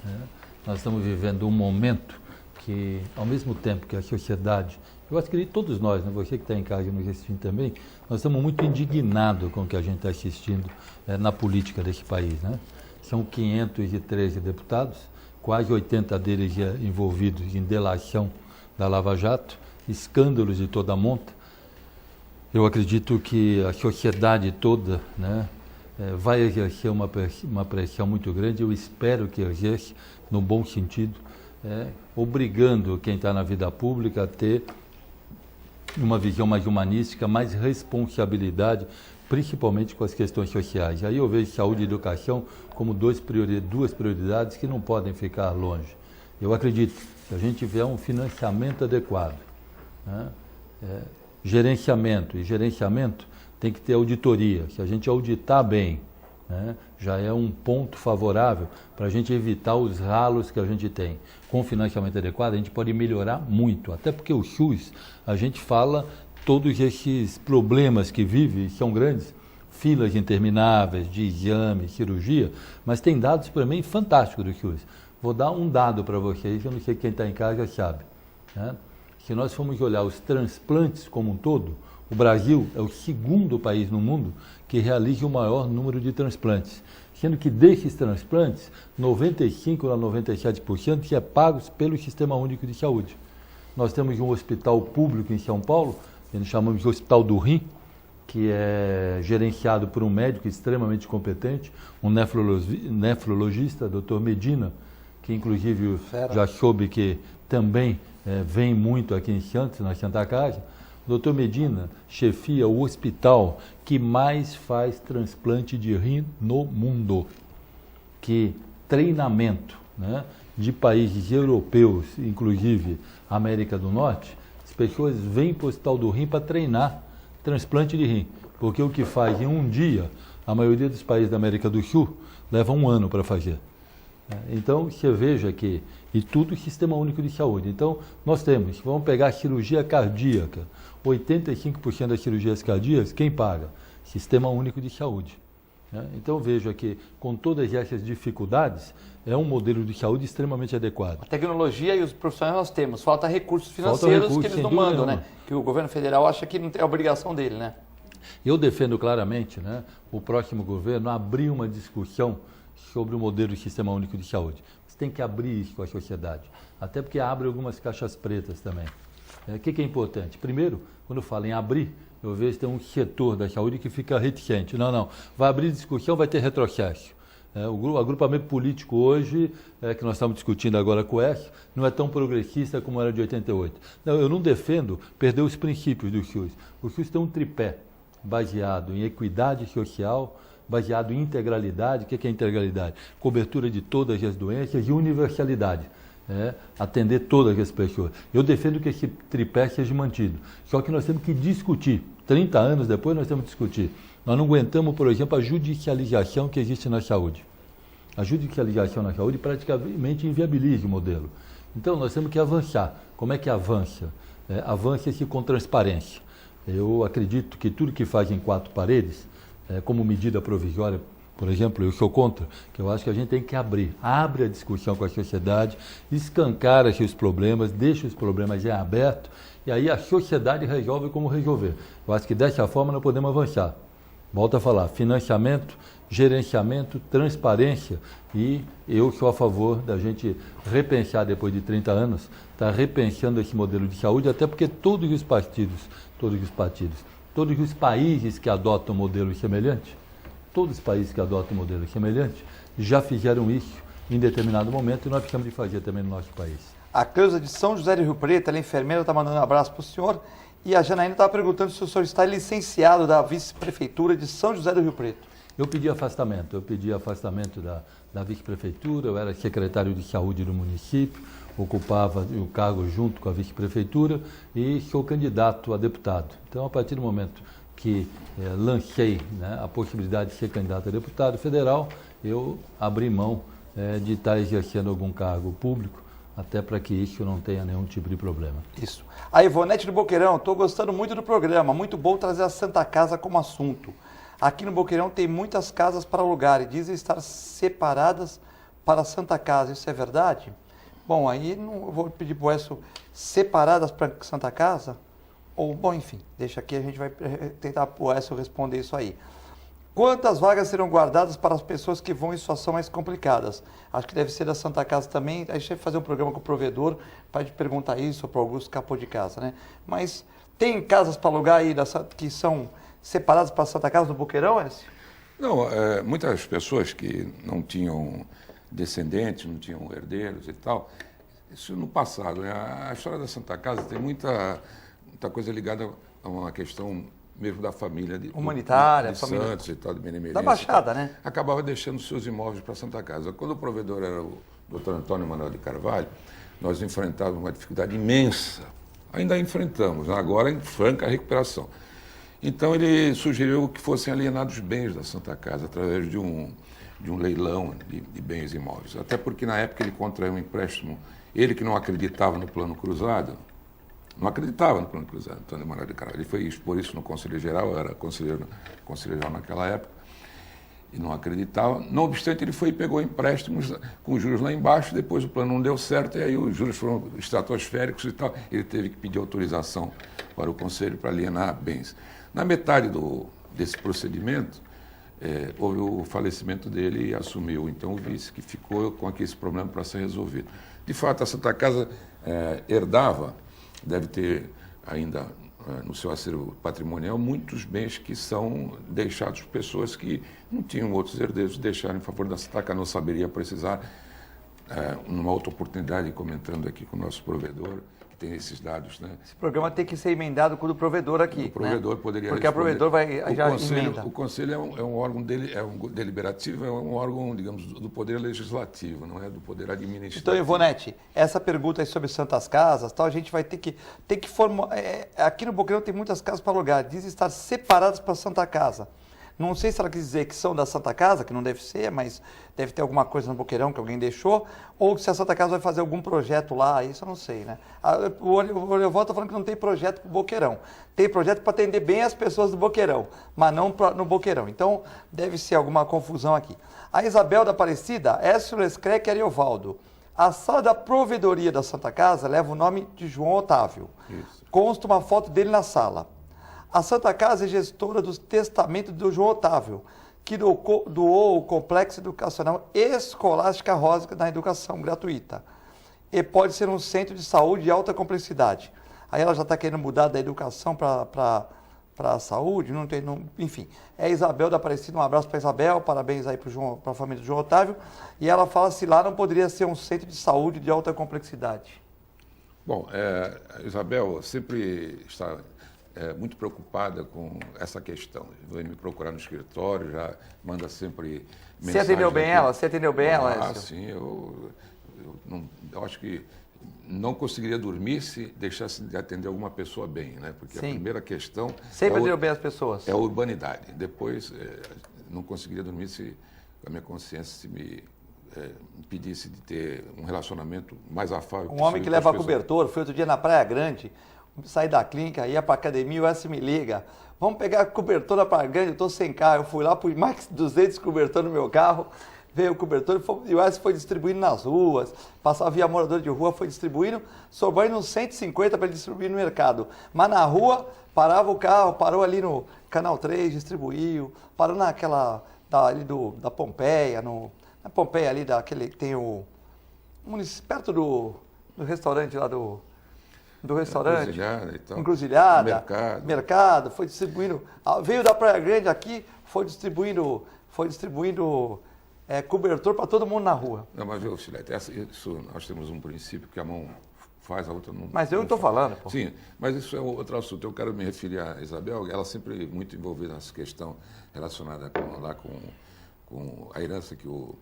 Né? Nós estamos vivendo um momento que, ao mesmo tempo que a sociedade, eu acho que todos nós, né? Você que está em casa nos assistindo também, nós estamos muito indignados com o que a gente está assistindo na política desse país, né? São 513 deputados, quase 80 deles já envolvidos em delação da Lava Jato, escândalos de toda a monta. Eu acredito que a sociedade toda, né, vai exercer uma pressão muito grande, eu espero que exerça no bom sentido, obrigando quem está na vida pública a ter uma visão mais humanística, mais responsabilidade, principalmente com as questões sociais. Aí eu vejo saúde e educação como duas prioridades que não podem ficar longe. Eu acredito que se a gente tiver um financiamento adequado, né, gerenciamento tem que ter auditoria. Se a gente auditar bem, né, já é um ponto favorável para a gente evitar os ralos que a gente tem. Com financiamento adequado, a gente pode melhorar muito, até porque o SUS, a gente fala todos esses problemas que vive são grandes, filas intermináveis de exame, cirurgia, mas tem dados para mim fantásticos do SUS. Vou dar um dado para vocês, eu não sei quem está em casa sabe. Né? Se nós formos olhar os transplantes como um todo, o Brasil é o segundo país no mundo que realiza o maior número de transplantes, sendo que desses transplantes, 95% a 97% é pagos pelo Sistema Único de Saúde. Nós temos um hospital público em São Paulo, que nós chamamos de Hospital do Rim, que é gerenciado por um médico extremamente competente, um nefrologista, Dr. Medina, que inclusive já soube que também vem muito aqui em Santos, na Santa Casa. O Dr. Medina chefia o hospital que mais faz transplante de rim no mundo. Que treinamento, né, de países europeus, inclusive América do Norte, as pessoas vêm para o Hospital do Rim para treinar transplante de rim, porque o que faz em um dia, a maioria dos países da América do Sul leva 1 ano para fazer. Então, você veja que, e tudo Sistema Único de Saúde. Então, nós temos, vamos pegar a cirurgia cardíaca, 85% das cirurgias cardíacas, quem paga? Sistema Único de Saúde. Né? Então eu vejo aqui, com todas essas dificuldades, é um modelo de saúde extremamente adequado. A tecnologia e os profissionais nós temos, falta recursos financeiros que eles não mandam, né? Que o governo federal acha que não tem a obrigação dele, né? Eu defendo claramente, né, o próximo governo abrir uma discussão sobre o modelo de Sistema Único de Saúde. Você tem que abrir isso com a sociedade, até porque abre algumas caixas pretas também. O que é importante? Primeiro, quando falo em abrir, eu vejo que tem um setor da saúde que fica reticente. Não, vai abrir discussão, vai ter retrocesso. O agrupamento político hoje, que nós estamos discutindo agora com o ES, não é tão progressista como era de 88. Não, eu não defendo perder os princípios do SUS. O SUS tem um tripé baseado em equidade social, baseado em integralidade. O que é integralidade? Cobertura de todas as doenças e universalidade. Atender todas as pessoas. Eu defendo que esse tripé seja mantido. Só que nós temos que discutir. 30 anos depois nós temos que discutir. Nós não aguentamos, por exemplo, a judicialização que existe na saúde. A judicialização na saúde praticamente inviabiliza o modelo. Então nós temos que avançar. Como é que avança? Avança-se com transparência. Eu acredito que tudo que faz em 4 paredes, como medida provisória, por exemplo, eu sou contra, que eu acho que a gente tem que abrir. Abre a discussão com a sociedade, escancara os problemas, deixa os problemas em aberto, e aí a sociedade resolve como resolver. Eu acho que dessa forma nós podemos avançar. Volto a falar, financiamento, gerenciamento, transparência, e eu sou a favor da gente repensar depois de 30 anos, repensando esse modelo de saúde, até porque todos os países que adotam modelo semelhante, já fizeram isso em determinado momento e nós precisamos de fazer também no nosso país. A Cleusa de São José do Rio Preto, ela é enfermeira, está mandando um abraço para o senhor. E a Janaína estava perguntando se o senhor está licenciado da vice-prefeitura de São José do Rio Preto. Eu pedi afastamento da vice-prefeitura, eu era secretário de saúde do município, ocupava o cargo junto com a vice-prefeitura e sou candidato a deputado. Então, a partir do momento que lancei, né, a possibilidade de ser candidato a deputado federal, eu abri mão de estar exercendo algum cargo público, até para que isso não tenha nenhum tipo de problema. Isso. A Ivonete do Boqueirão, estou gostando muito do programa, muito bom trazer a Santa Casa como assunto. Aqui no Boqueirão tem muitas casas para alugar e dizem estar separadas para a Santa Casa, isso é verdade? Bom, aí não vou pedir para o Écio separadas para a Santa Casa, ou, bom, enfim, deixa aqui, a gente vai tentar para o Écio responder isso aí. Quantas vagas serão guardadas para as pessoas que vão em situação mais complicadas? Acho que deve ser da Santa Casa também. A gente vai fazer um programa com o provedor para te perguntar isso, para o Augusto Capô de Casa, né? Mas tem casas para alugar aí que são separadas para a Santa Casa do Boqueirão, Écio? Não, muitas pessoas que não tinham descendentes, não tinham herdeiros e tal, isso no passado, né? A história da Santa Casa tem muita coisa ligada a uma questão mesmo da família humanitária, de Santos e tal, de Benemerência. Da Baixada, né? Acabava deixando seus imóveis para a Santa Casa. Quando o provedor era o Dr. Antônio Manuel de Carvalho, nós enfrentávamos uma dificuldade imensa. Ainda enfrentamos, agora em franca recuperação. Então ele sugeriu que fossem alienados bens da Santa Casa através de um leilão de bens imóveis. Até porque na época ele contraiu um empréstimo, ele que não acreditava no Plano Cruzado, Antônio Manuel de Carvalho. Ele foi expor isso no Conselho Geral, eu era conselheiro geral naquela época, e não acreditava. Não obstante, ele foi e pegou empréstimos com juros lá embaixo, depois o plano não deu certo, e aí os juros foram estratosféricos e tal. Ele teve que pedir autorização para o Conselho para alienar bens. Na metade desse procedimento, houve o falecimento dele e assumiu, então, o vice, que ficou com esse problema para ser resolvido. De fato, a Santa Casa herdava, deve ter ainda no seu acervo patrimonial muitos bens que são deixados por pessoas que não tinham outros herdeiros, deixaram em favor da Santa Casa, não saberia precisar, numa outra oportunidade, comentando aqui com o nosso provedor, que tem esses dados, né? Esse programa tem que ser emendado com o do provedor aqui. O provedor, né? Poderia porque responder. o provedor vai já emenda. O Conselho é um órgão deliberativo, é um órgão, digamos, do Poder Legislativo, não é do Poder Administrativo. Então, Ivonete, essa pergunta aí sobre Santas Casas, tal, a gente vai ter que formar... aqui no Boqueirão tem muitas casas para alugar, dizem estar separadas para a Santa Casa. Não sei se ela quis dizer que são da Santa Casa, que não deve ser, mas deve ter alguma coisa no Boqueirão que alguém deixou, ou se a Santa Casa vai fazer algum projeto lá, isso eu não sei, né? O Olhoval está falando que não tem projeto para o Boqueirão. Tem projeto para atender bem as pessoas do Boqueirão, mas não no Boqueirão. Então, deve ser alguma confusão aqui. A Isabel da Aparecida, Écio Lescrec e Ariovaldo. A sala da provedoria da Santa Casa leva o nome de João Otávio. Isso. Consta uma foto dele na sala. A Santa Casa é gestora do testamento do João Otávio, que doou o Complexo Educacional Escolástica Rosa na educação gratuita. E pode ser um centro de saúde de alta complexidade. Aí ela já está querendo mudar da educação para a saúde, enfim. É Isabel da Aparecida, um abraço para Isabel, parabéns aí para a família do João Otávio. E ela fala se lá não poderia ser um centro de saúde de alta complexidade. Bom, a Isabel sempre está muito preocupada com essa questão. Vem me procurar no escritório, já manda sempre mensagens. Você atendeu bem ela? Você atendeu bem ela? Ah, sim. Eu acho que não conseguiria dormir se deixasse de atender alguma pessoa bem, né? Porque sim, a primeira questão... Sempre atendeu bem as pessoas. É a urbanidade. Depois, não conseguiria dormir se a minha consciência me impedisse de ter um relacionamento mais afável. Um homem que leva cobertor, foi outro dia na Praia Grande, saí da clínica, ia para a academia, o S me liga, vamos pegar cobertor na Praia Grande, eu estou sem carro. Eu fui lá, pus mais 200 cobertor no meu carro, veio o cobertor e o S foi distribuindo nas ruas, passava via morador de rua, foi distribuindo, sobrou uns 150 para ele distribuir no mercado. Mas na rua, parava o carro, parou ali no Canal 3, distribuiu, parou naquela, ali da Pompeia, na Pompeia ali, daquele que tem o município, perto do restaurante lá do restaurante, Encruzilhada e tal. Encruzilhada, mercado, foi distribuindo, veio da Praia Grande aqui, foi distribuindo cobertor para todo mundo na rua. Não, mas viu, Chilete, isso nós temos um princípio que a mão faz, a outra não. Mas eu não estou falando, pô. Sim, mas isso é outro assunto. Eu quero me referir a Isabel, ela sempre muito envolvida nessa questão relacionada com a herança que o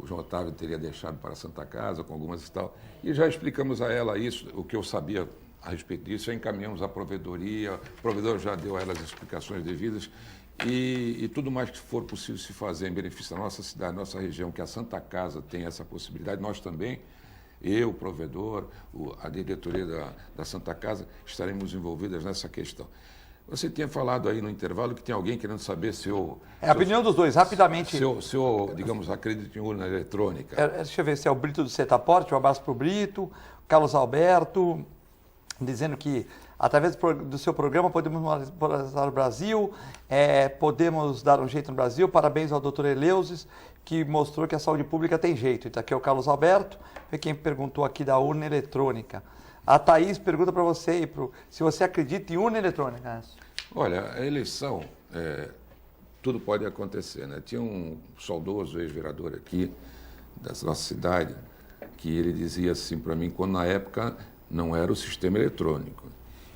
João Otávio teria deixado para a Santa Casa, com algumas e tal. E já explicamos a ela isso, o que eu sabia a respeito disso, já encaminhamos à provedoria, o provedor já deu a ela as explicações devidas, e tudo mais que for possível se fazer em benefício da nossa cidade, nossa região, que a Santa Casa tem essa possibilidade, nós também, eu, o provedor, a diretoria da Santa Casa, estaremos envolvidas nessa questão. Você tinha falado aí no intervalo que tem alguém querendo saber se eu... a opinião dos dois, rapidamente. Se eu, digamos, acredito em urna eletrônica. Deixa eu ver se é o Brito do Setaporte, um abraço para o Brito, Carlos Alberto, dizendo que através do seu programa podemos polarizar o Brasil, podemos dar um jeito no Brasil. Parabéns ao doutor Eleusis, que mostrou que a saúde pública tem jeito. Então aqui é o Carlos Alberto, foi quem perguntou aqui da urna eletrônica. A Thaís pergunta para você, se você acredita em urna eletrônica. Olha, a eleição, tudo pode acontecer, né? Tinha um saudoso ex-vereador aqui, da nossa cidade, que ele dizia assim para mim, quando na época não era o sistema eletrônico,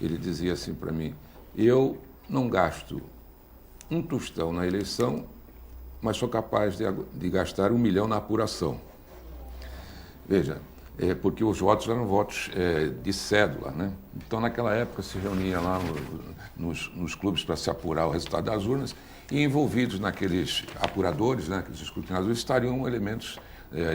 ele dizia assim para mim, eu não gasto um tostão na eleição, mas sou capaz de gastar 1 milhão na apuração. Veja, porque os votos eram votos de cédula, né? Então, naquela época, se reunia lá nos clubes para se apurar o resultado das urnas e envolvidos naqueles apuradores, né, aqueles escrutinadores, estariam elementos,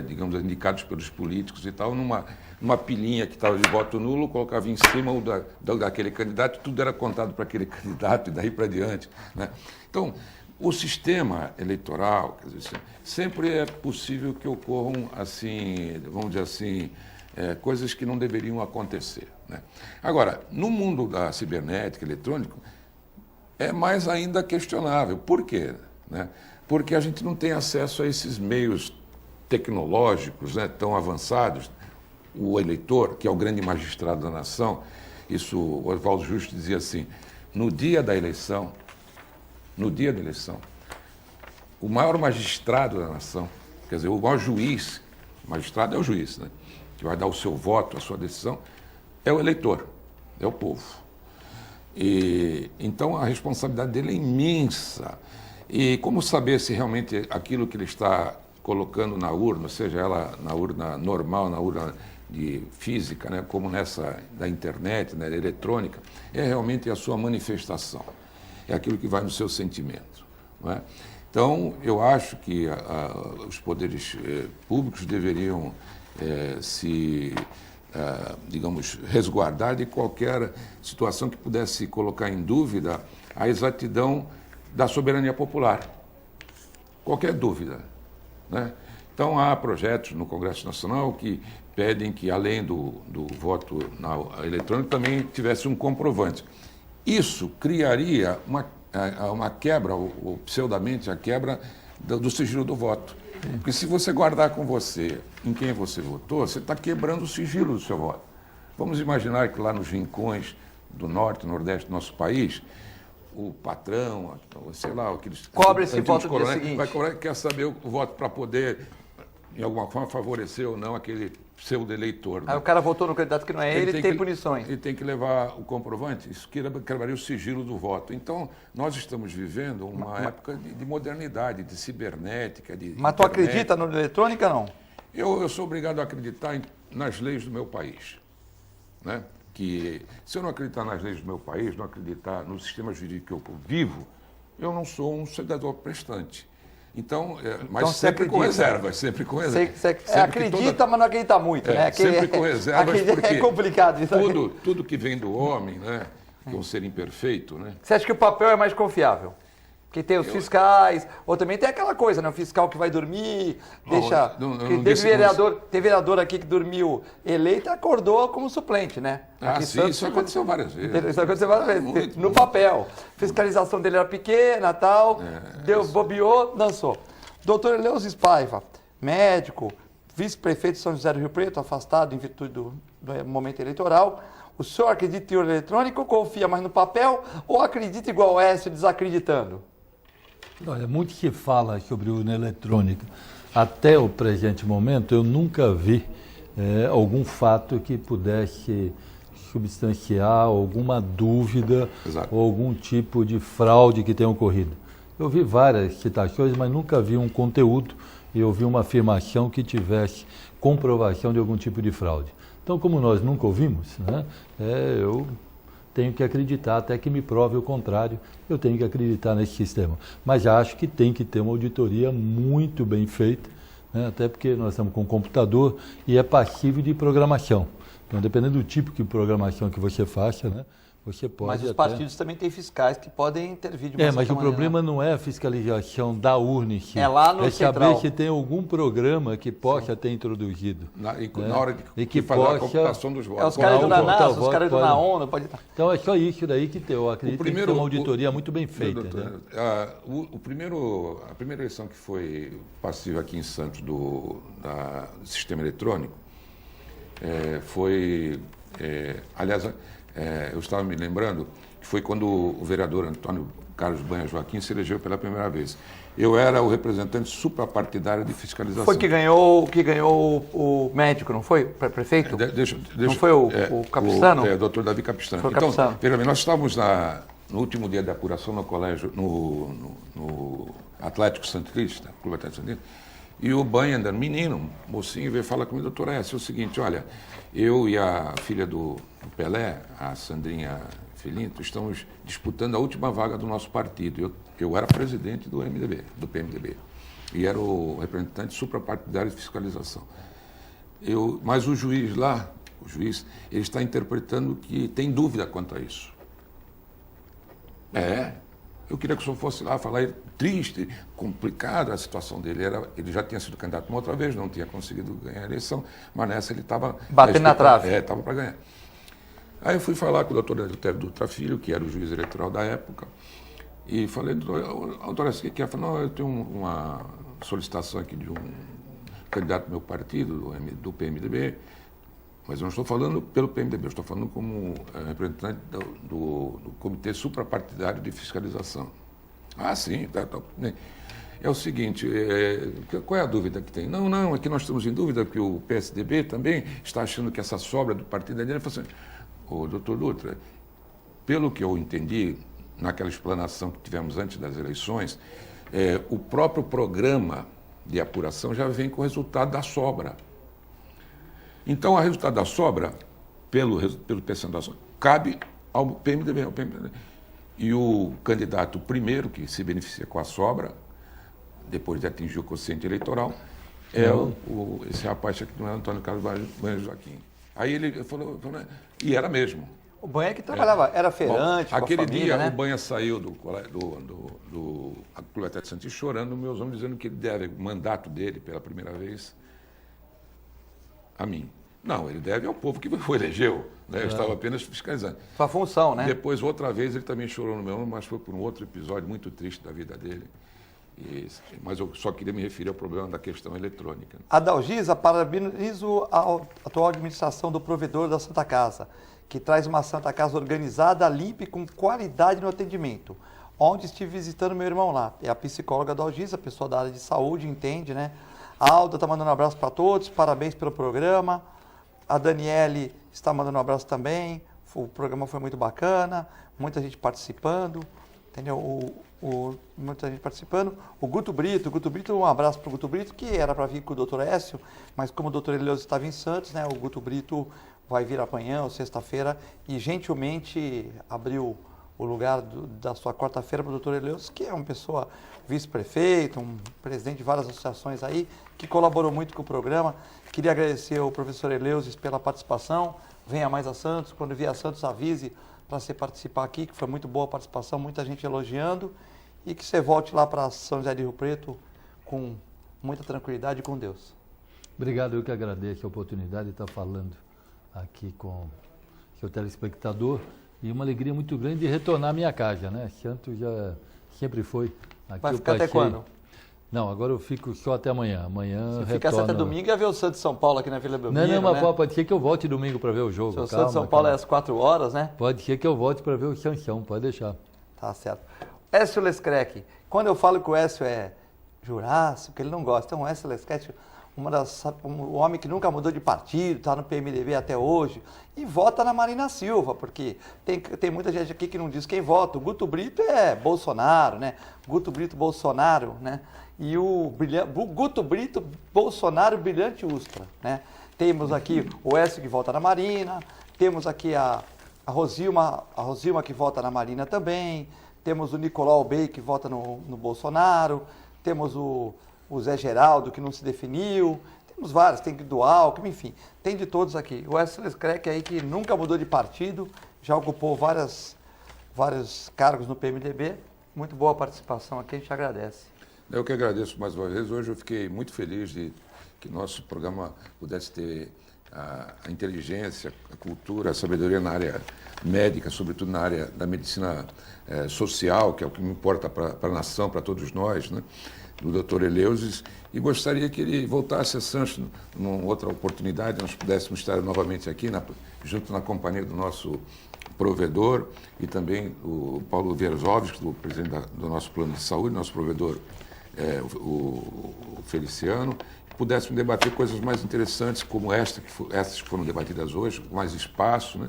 digamos, indicados pelos políticos e tal, numa pilhinha que estava de voto nulo, colocava em cima daquele candidato, tudo era contado para aquele candidato e daí para diante, né? Então, o sistema eleitoral, quer dizer, sempre é possível que ocorram, assim, vamos dizer assim, coisas que não deveriam acontecer, né? Agora, no mundo da cibernética, eletrônico, é mais ainda questionável. Por quê? Né? Porque a gente não tem acesso a esses meios tecnológicos, né, tão avançados. O eleitor, que é o grande magistrado da nação, isso o Oswaldo Justo dizia assim, no dia da eleição, o maior magistrado da nação, quer dizer, o maior juiz, o magistrado é o juiz, né, que vai dar o seu voto, a sua decisão, é o eleitor, é o povo. E, então a responsabilidade dele é imensa. E como saber se realmente aquilo que ele está colocando na urna, seja ela na urna normal, na urna de física, né, como nessa da internet, né, eletrônica, é realmente a sua manifestação. É aquilo que vai no seu sentimento. não é? Então, eu acho que os poderes públicos deveriam digamos, resguardar de qualquer situação que pudesse colocar em dúvida a exatidão da soberania popular. Qualquer dúvida, né? Então, há projetos no Congresso Nacional que pedem que, além do voto eletrônico, também tivesse um comprovante. Isso criaria uma quebra, ou pseudamente a quebra do sigilo do voto. Porque se você guardar com você em quem você votou, você está quebrando o sigilo do seu voto. Vamos imaginar que lá nos rincões do norte e nordeste do nosso país, o patrão, sei lá, aqueles... Cobra esse voto no dia seguinte. Vai cobrar, quer saber o voto para poder, de alguma forma, favorecer ou não aquele pseudo-eleitor. Aí o cara votou no candidato que não é ele tem punições. Ele tem que levar o comprovante, isso quebraria o sigilo do voto. Então, nós estamos vivendo uma época de modernidade, de cibernética, de Mas tu acredita no eletrônica, não? Eu sou obrigado a acreditar nas leis do meu país, né? Que se eu não acreditar nas leis do meu país, não acreditar no sistema jurídico que eu vivo, eu não sou um cidadão prestante. Então, mas então, sempre com reserva, sempre com reserva. Você acredita, mas não acredita muito, né? Sempre com reservas, porque é complicado isso. Tudo que vem do homem, né? Que é um ser imperfeito, né? Você acha que o papel é mais confiável? Que tem os fiscais, ou também tem aquela coisa, né? O fiscal que vai dormir, deixa... Tem vereador aqui que dormiu eleito e acordou como suplente, né? Aqui sim, isso aconteceu várias vezes. Isso aconteceu várias vezes. No papel. Fiscalização dele era pequena, tal, bobeou, dançou. Doutor Eleusis Paiva, médico, vice-prefeito de São José do Rio Preto, afastado em virtude do momento eleitoral. O senhor acredita em urna eletrônica, confia mais no papel, ou acredita igual o Écio, desacreditando? Olha, muito se fala sobre urna eletrônica. Até o presente momento, eu nunca vi algum fato que pudesse substanciar alguma dúvida ou algum tipo de fraude que tenha ocorrido. Eu vi várias citações, mas nunca vi um conteúdo e eu vi uma afirmação que tivesse comprovação de algum tipo de fraude. Então, como nós nunca ouvimos, né, eu tenho que acreditar, até que me prove o contrário, eu tenho que acreditar nesse sistema. Mas acho que tem que ter uma auditoria muito bem feita, né, até porque nós estamos com um computador e é passível de programação. Então, dependendo do tipo de programação que você faça, né, você pode. Mas os partidos também têm fiscais que podem intervir de uma certa mas o maneira. problema não é a fiscalização da urna em si. É lá no central. Saber se tem algum programa que possa ter introduzido. Na hora de que fazer possa, a computação dos votos. Os caras do NASA, os caras do NAON, pode... Então é só isso daí que eu acredito que tem uma auditoria muito bem feita. Doutor, né? a primeira eleição que foi passível aqui em Santos do sistema eletrônico foi, aliás, eu estava me lembrando que foi quando o vereador Antônio Carlos Banha Joaquim se elegeu pela primeira vez. Eu era o representante suprapartidário de fiscalização. Foi que ganhou o médico, não foi? Prefeito? Não foi o Capistrano? Doutor Davi Capistrano. Foi o então, Capistrano. veja bem, nós estávamos no último dia da apuração no colégio, no Atlético Santista, Clube Atlético Santista, e o Banha, menino, mocinho, veio falar comigo, doutor Écio, é o seguinte, olha, eu e a filha do Pelé, a Sandrinha Filinto, estamos disputando a última vaga do nosso partido. Eu era presidente do PMDB, e era o representante suprapartidário de fiscalização. Mas o juiz lá, ele está interpretando que tem dúvida quanto a isso. Eu queria que o senhor fosse lá falar, triste, complicada a situação dele. Ele já tinha sido candidato uma outra vez, não tinha conseguido ganhar a eleição, mas nessa ele estava... Batendo na trave. Estava para ganhar. Aí eu fui falar com o doutor Eleutério Dutra Filho, que era o juiz eleitoral da época, e falei, doutor, o que quer? Falei, não, eu tenho uma solicitação aqui de um candidato do meu partido, do PMDB, mas eu não estou falando pelo PMDB, eu estou falando como representante do Comitê Suprapartidário de Fiscalização. Ah, sim, tá. É o seguinte, qual é a dúvida que tem? Não, é que nós estamos em dúvida que o PSDB também está achando que essa sobra do partido é dele. Eu falei assim, doutor Dutra, pelo que eu entendi, naquela explanação que tivemos antes das eleições, o próprio programa de apuração já vem com o resultado da sobra. Então, o resultado da sobra, pelo percentual, cabe ao PMDB. E o candidato primeiro que se beneficia com a sobra, depois de atingir o quociente eleitoral, é esse rapaz aqui, não é Antônio Carlos Banha Joaquim. Aí ele falou, e era mesmo. O Banha que trabalhava, era feirante, bom, aquele família, dia, né? o Banha saiu do Clube Atlético Santos chorando, meus homens dizendo que ele deve o mandato dele pela primeira vez a mim. Não, ele deve ao povo que o elegeu, né? Eu estava apenas fiscalizando. Sua função, né? Depois, outra vez, ele também chorou no meu nome, mas foi por um outro episódio muito triste da vida dele. Mas eu só queria me referir ao problema da questão eletrônica. Adalgisa, parabenizo a atual administração do provedor da Santa Casa, que traz uma Santa Casa organizada, limpa e com qualidade no atendimento. Onde estive visitando meu irmão lá. É a psicóloga Adalgisa, pessoa da área de saúde, entende, né? A Alda está mandando um abraço para todos, parabéns pelo programa. A Daniele está mandando um abraço também. O programa foi muito bacana, muita gente participando, entendeu? Muita gente participando. O Guto Brito, um abraço para o Guto Brito, que era para vir com o doutor Écio, mas como o doutor Eleuso estava em Santos, né? O Guto Brito vai vir amanhã ou sexta-feira e gentilmente abriu o lugar da sua quarta-feira para o doutor Eleuso, que é uma pessoa vice-prefeito, um presidente de várias associações aí, que colaborou muito com o programa. Queria agradecer ao professor Eleusis pela participação. Venha mais a Santos, quando vier a Santos avise para você participar aqui, que foi muito boa a participação, muita gente elogiando, e que você volte lá para São José de Rio Preto com muita tranquilidade e com Deus. Obrigado, eu que agradeço a oportunidade de estar falando aqui com o seu telespectador, e uma alegria muito grande de retornar à minha casa, né? Santos já sempre foi. Aqui vai ficar até quando? Não, agora eu fico só até amanhã. Amanhã você fica até domingo e ver o Santos São Paulo aqui na Vila Belmiro, não, mas né? pode ser que eu volte domingo para ver o jogo. O Santos São Paulo é às 4 horas, né? Pode ser que eu volte para ver o Sanchão, pode deixar. Tá certo. Écio Lescrec, quando eu falo que o Écio é Jurássico, ele não gosta. Então, o Écio Lescrec, um homem que nunca mudou de partido, está no PMDB até hoje, e vota na Marina Silva, porque tem muita gente aqui que não diz quem vota. O Guto Brito é Bolsonaro, né? Guto Brito, Bolsonaro, né? E o Guto Brito, Bolsonaro, brilhante Ustra, né? Temos aqui o Écio que vota na Marina, temos aqui a Rosilma que vota na Marina também, temos o Nicolau Bey que vota no Bolsonaro, temos o Zé Geraldo que não se definiu, temos vários, tem do Alckmin, enfim, tem de todos aqui. O Écio Lescrec aí que nunca mudou de partido, já ocupou vários cargos no PMDB, muito boa a participação aqui, a gente agradece. Eu que agradeço mais uma vez. Hoje eu fiquei muito feliz de que nosso programa pudesse ter a inteligência, a cultura, a sabedoria na área médica, sobretudo na área da medicina social, que é o que me importa para a nação, para todos nós, né? Do Dr. Eleusis, e gostaria que ele voltasse a Santos numa outra oportunidade, nós pudéssemos estar novamente aqui, junto na companhia do nosso provedor e também o Paulo Versovski, do presidente do nosso plano de saúde, nosso provedor, o Feliciano, que pudéssemos debater coisas mais interessantes como essas que foram debatidas hoje, com mais espaço, né,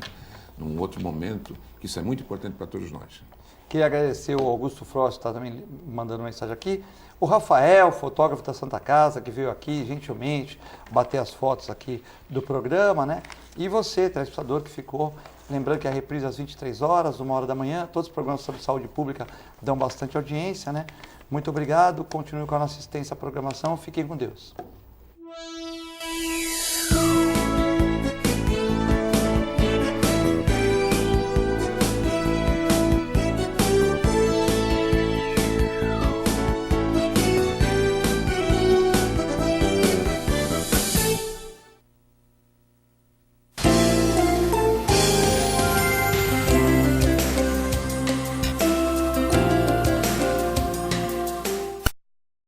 num outro momento, que isso é muito importante para todos nós. Queria agradecer o Augusto Frost, que está também mandando mensagem aqui. O Rafael, fotógrafo da Santa Casa, que veio aqui gentilmente bater as fotos aqui do programa, né? E você, telespectador, que ficou. Lembrando que a reprise às 23 horas, 1h da manhã, todos os programas sobre saúde pública dão bastante audiência, né? Muito obrigado, continue com a nossa assistência à programação, fiquem com Deus.